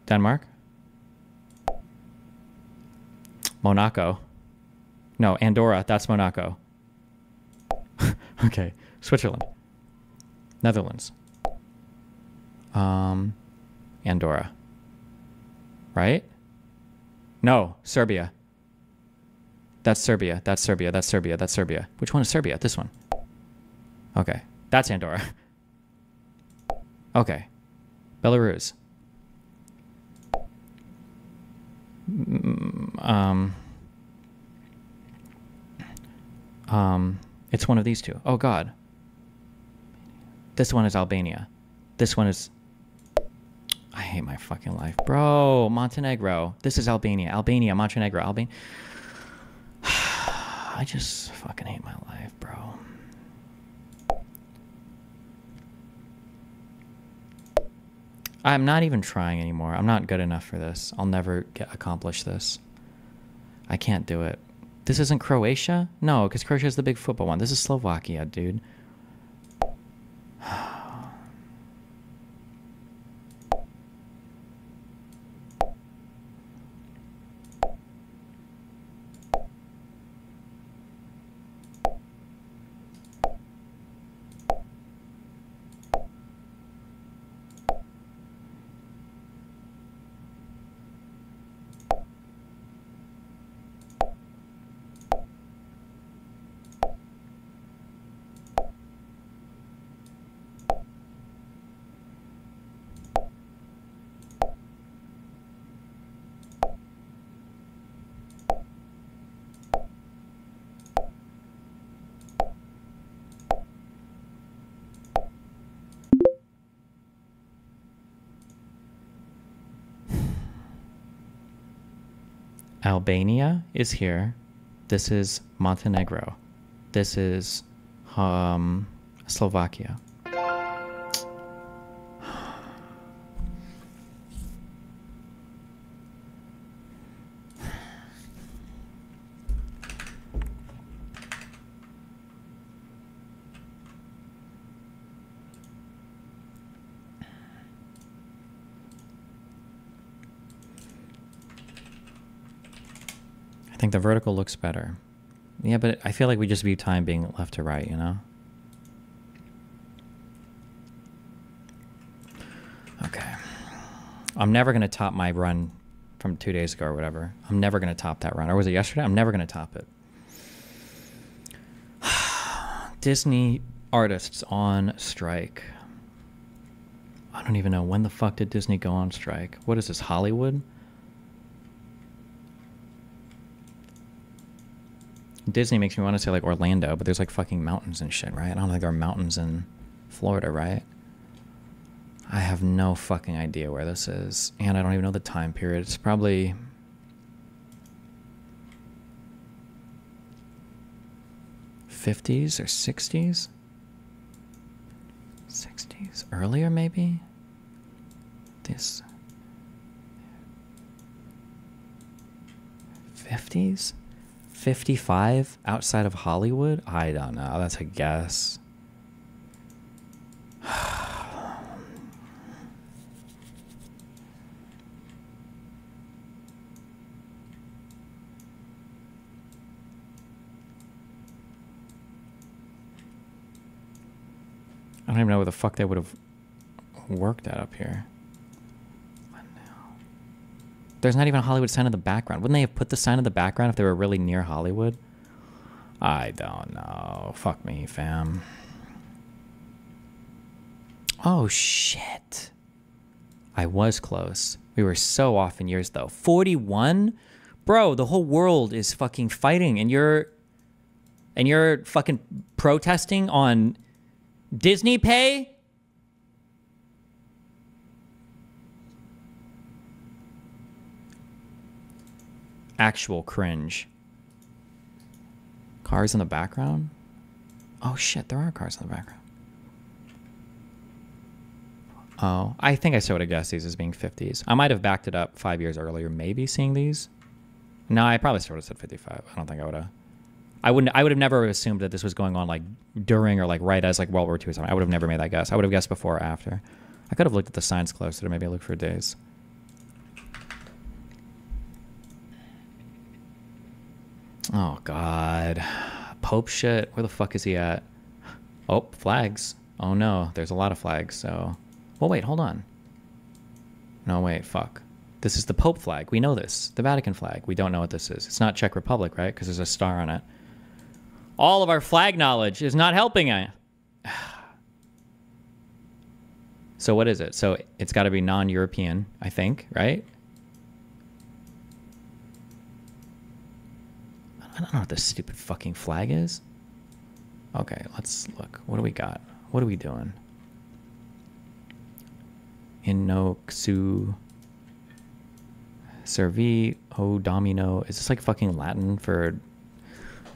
Denmark. Monaco. No, Andorra. That's Monaco. Okay. Switzerland. Netherlands. Andorra. Right? No, Serbia. That's Serbia. That's Serbia. That's Serbia. That's Serbia. Which one is Serbia? This one. Okay. That's Andorra. Okay. Belarus. It's one of these two. Oh, God. This one is Albania. This one is... I hate my fucking life. Bro, Montenegro. This is Albania. Albania, Montenegro, Albania. I just fucking hate my life, bro. I'm not even trying anymore. I'm not good enough for this. I'll never accomplish this. I can't do it. This isn't Croatia? No, because Croatia is the big football one. This is Slovakia, dude. Albania is here. This is Montenegro. This is Slovakia. I think the vertical looks better. Yeah, but I feel like we just view time being left to right, you know? Okay. I'm never going to top my run from 2 days ago or whatever. I'm never going to top that run. Or was it yesterday? I'm never going to top it. Disney artists on strike. I don't even know. When the fuck did Disney go on strike? What is this, Hollywood? Disney makes me want to say like Orlando, but there's like fucking mountains and shit, right? I don't think there are mountains in Florida, right? I have no fucking idea where this is. And I don't even know the time period. It's probably... '50s or '60s? '60s? Earlier, maybe? This... '50s? 55 outside of Hollywood? I don't know. That's a guess. I don't even know where the fuck they would have worked that up here. There's not even a Hollywood sign in the background. Wouldn't they have put the sign in the background if they were really near Hollywood? I don't know. Fuck me, fam. Oh, shit. I was close. We were so off in years, though. 41? Bro, the whole world is fucking fighting, and you're fucking protesting on Disney Pay? Actual cringe. Cars in the background? Oh shit, there are cars in the background. Oh, I think I would have guessed these as being 50s. I might have backed it up 5 years earlier, maybe seeing these. No, I probably sort of said 55. I don't think I would have. I would have never assumed that this was going on like during or like right as like World War II or something. I would have never made that guess. I would have guessed before or after. I could have looked at the signs closer to maybe look for days. Oh, God. Pope shit. Where the fuck is he at? Oh, flags. Oh, no. There's a lot of flags, so... Well, wait, hold on. No, wait, fuck. This is the Pope flag. We know this. The Vatican flag. We don't know what this is. It's not Czech Republic, right? Because there's a star on it. All of our flag knowledge is not helping. So what is it? So it's got to be non-European, I think, right? I don't know what this stupid fucking flag is. Okay, let's look. What do we got? What are we doing? Inoxu Servi O Domino. Is this like fucking Latin for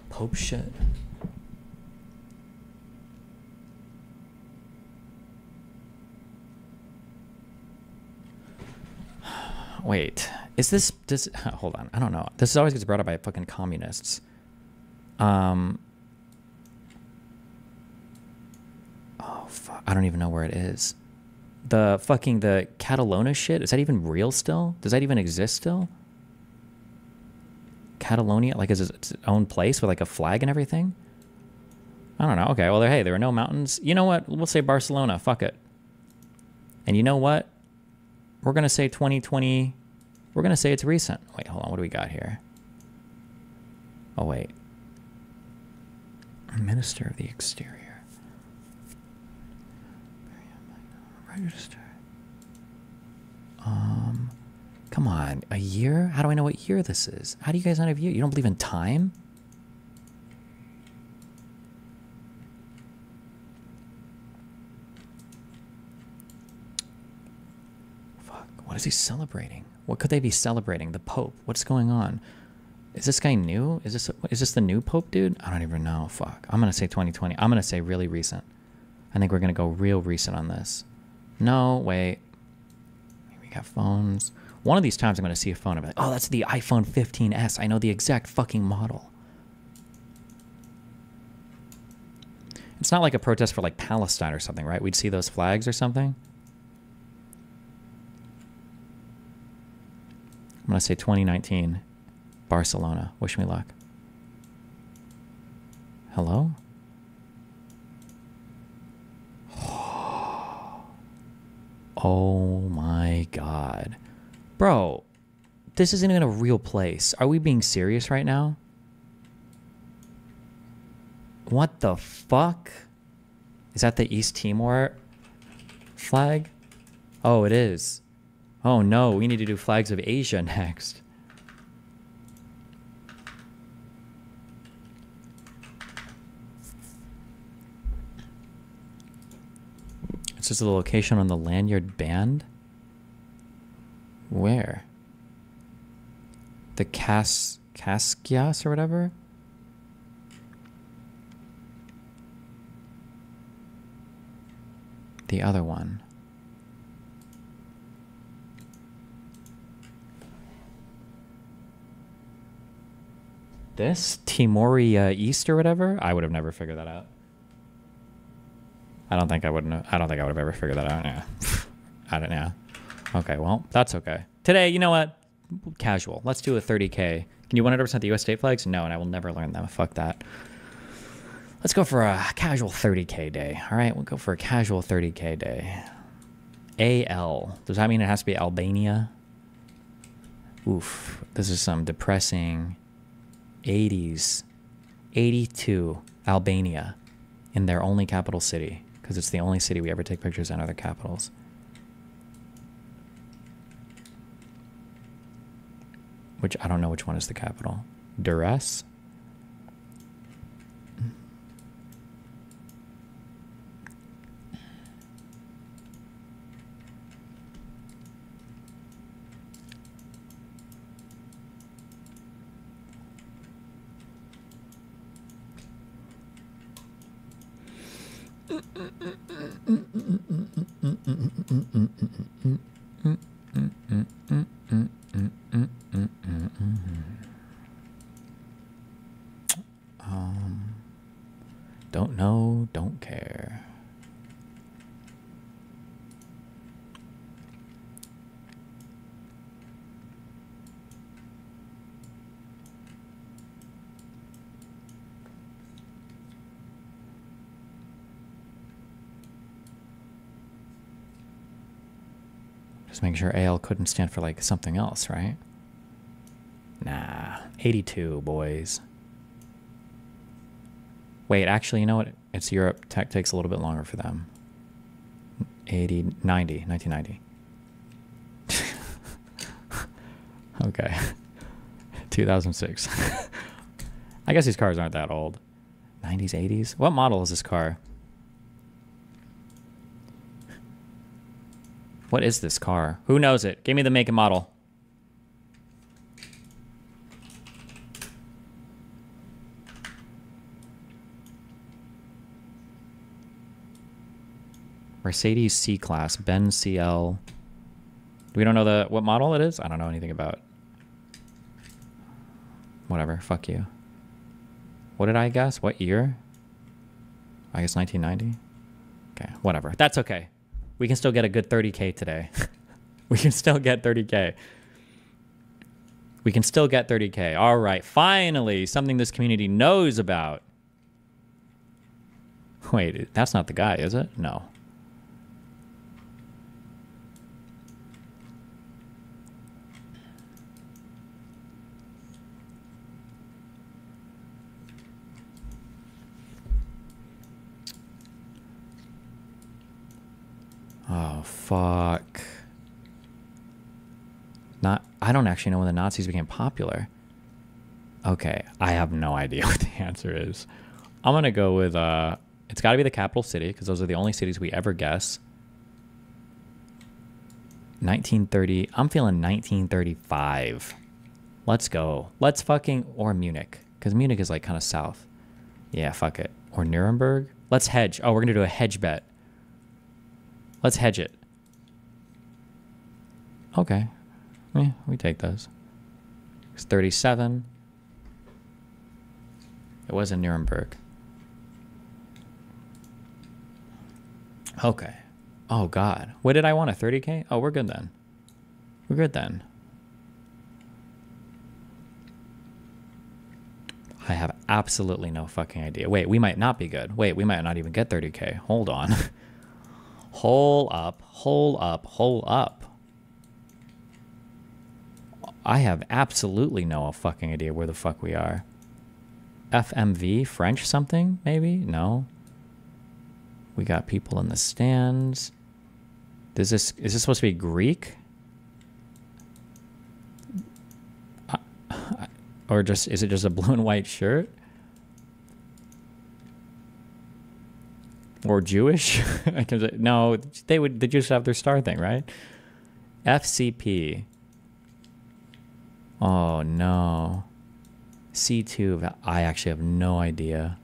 Pope shit? Wait, is this, hold on, I don't know. This always gets brought up by fucking communists. Oh, fuck, I don't even know where it is. The Catalonia shit, is that even real still? Does that even exist still? Catalonia, like, is it its own place with like a flag and everything? I don't know. Okay, well, hey, there are no mountains. You know what? We'll say Barcelona. Fuck it. And you know what? We're going to say 2020. We're going to say it's recent. Wait, hold on. What do we got here? Oh, wait. Minister of the Exterior. Register. Come on. A year? How do I know what year this is? How do you guys not have year? You don't believe in time? What is he celebrating? What could they be celebrating? The Pope. What's going on? Is this guy new? Is this the new Pope, dude? I don't even know. Fuck. I'm going to say 2020. I'm going to say really recent. I think we're going to go real recent on this. No, wait. We got phones. One of these times I'm going to see a phone and be like, oh, that's the iPhone 15s. I know the exact fucking model. It's not like a protest for like Palestine or something, right? We'd see those flags or something. I'm going to say 2019, Barcelona. Wish me luck. Hello? Oh my God. Bro, this isn't even a real place. Are we being serious right now? What the fuck? Is that the East Timor flag? Oh, it is. Oh no, we need to do flags of Asia next. It's just the location on the lanyard band? Where? The Kaskias or whatever? The other one. This? Timoria East or whatever? I would have never figured that out. I don't think I would have ever figured that out. Yeah. I don't know. Okay, well, that's okay. Today, you know what? Casual. Let's do a 30K. Can you 100% the US state flags? No, and I will never learn them. Fuck that. Let's go for a casual 30K day. All right, we'll go for a casual 30K day. AL. Does that mean it has to be Albania? Oof. This is some depressing 80s. 82. Albania. In their only capital city. Because it's the only city we ever take pictures in other capitals. Which, I don't know which one is the capital. Duress? Don't know, don't care. Just making sure AL couldn't stand for like something else, right? Nah, 82, boys. Wait, actually, you know what? It's Europe. Tech takes a little bit longer for them. 80, 90, 1990. Okay. 2006. I guess these cars aren't that old. 90s, 80s? What model is this car? What is this car? Who knows it? Give me the make and model. Mercedes C-Class, Benz CL. We don't know what model it is? I don't know anything about. Whatever, fuck you. What did I guess? What year? I guess 1990? Okay, whatever. That's okay. We can still get a good 30K today. We can still get 30K. We can still get 30K. All right, finally, something this community knows about. Wait, that's not the guy, is it? No. Oh, fuck. I don't actually know when the Nazis became popular. Okay, I have no idea what the answer is. I'm going to go with, it's got to be the capital city, because those are the only cities we ever guess. 1930, I'm feeling 1935. Let's go. Let's fucking, or Munich, because Munich is like kind of south. Yeah, fuck it. Or Nuremberg. Let's hedge. Oh, we're going to do a hedge bet. Let's hedge it. Okay. Yeah, we take those. It's 37. It was in Nuremberg. Okay. Oh, God. What did I want? A 30K? Oh, we're good then. We're good then. I have absolutely no fucking idea. Wait, we might not be good. Wait, we might not even get 30K. Hold on. Hole up, hole up, hole up. I have absolutely no fucking idea where the fuck we are. FMV, French something, maybe? No. We got people in the stands. Is this supposed to be Greek? Or just, is it just a blue and white shirt? Or Jewish? No, they just have their star thing, right? FCP. Oh, no. C2, I actually have no idea.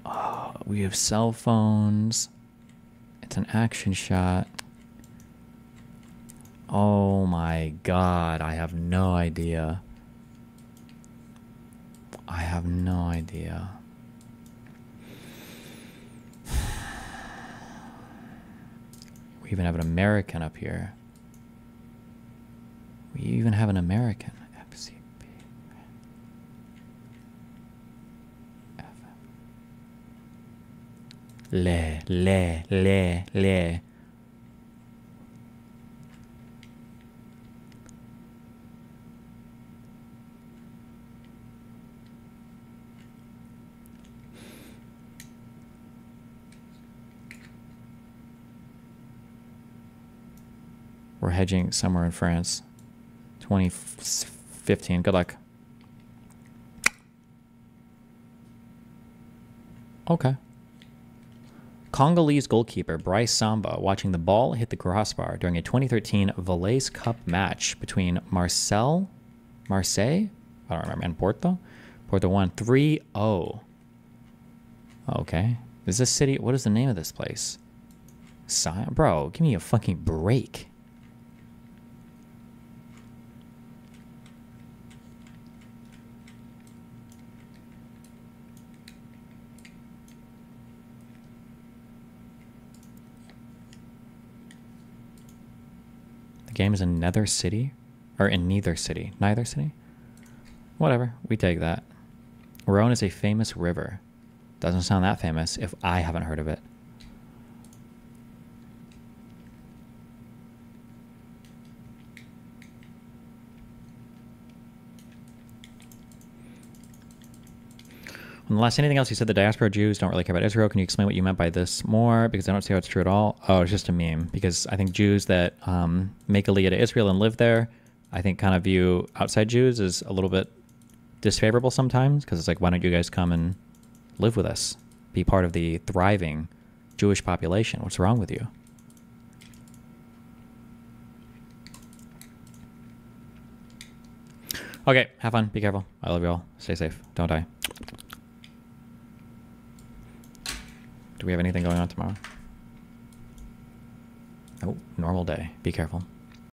Oh, we have cell phones. It's an action shot. Oh my God, I have no idea. I have no idea. We even have an American up here. We even have an American. FCP. Le. We're hedging somewhere in France. 2015. Good luck. Okay. Congolese goalkeeper Bryce Samba watching the ball hit the crossbar during a 2013 Valais Cup match between Marseille, I don't remember, and Porto won 3-0. Okay. Is this city, what is the name of this place? Bro, give me a fucking break. Game is in neither city. Whatever, we take that. Rhone is a famous river. Doesn't sound that famous if I haven't heard of it. Unless anything else, you said the diaspora Jews don't really care about Israel. Can you explain what you meant by this more? Because I don't see how it's true at all. Oh, it's just a meme. Because I think Jews that make Aliyah to Israel and live there, I think kind of view outside Jews as a little bit disfavorable sometimes. Because it's like, why don't you guys come and live with us? Be part of the thriving Jewish population. What's wrong with you? Okay, have fun. Be careful. I love you all. Stay safe. Don't die. Do we have anything going on tomorrow? Oh, normal day. Be careful.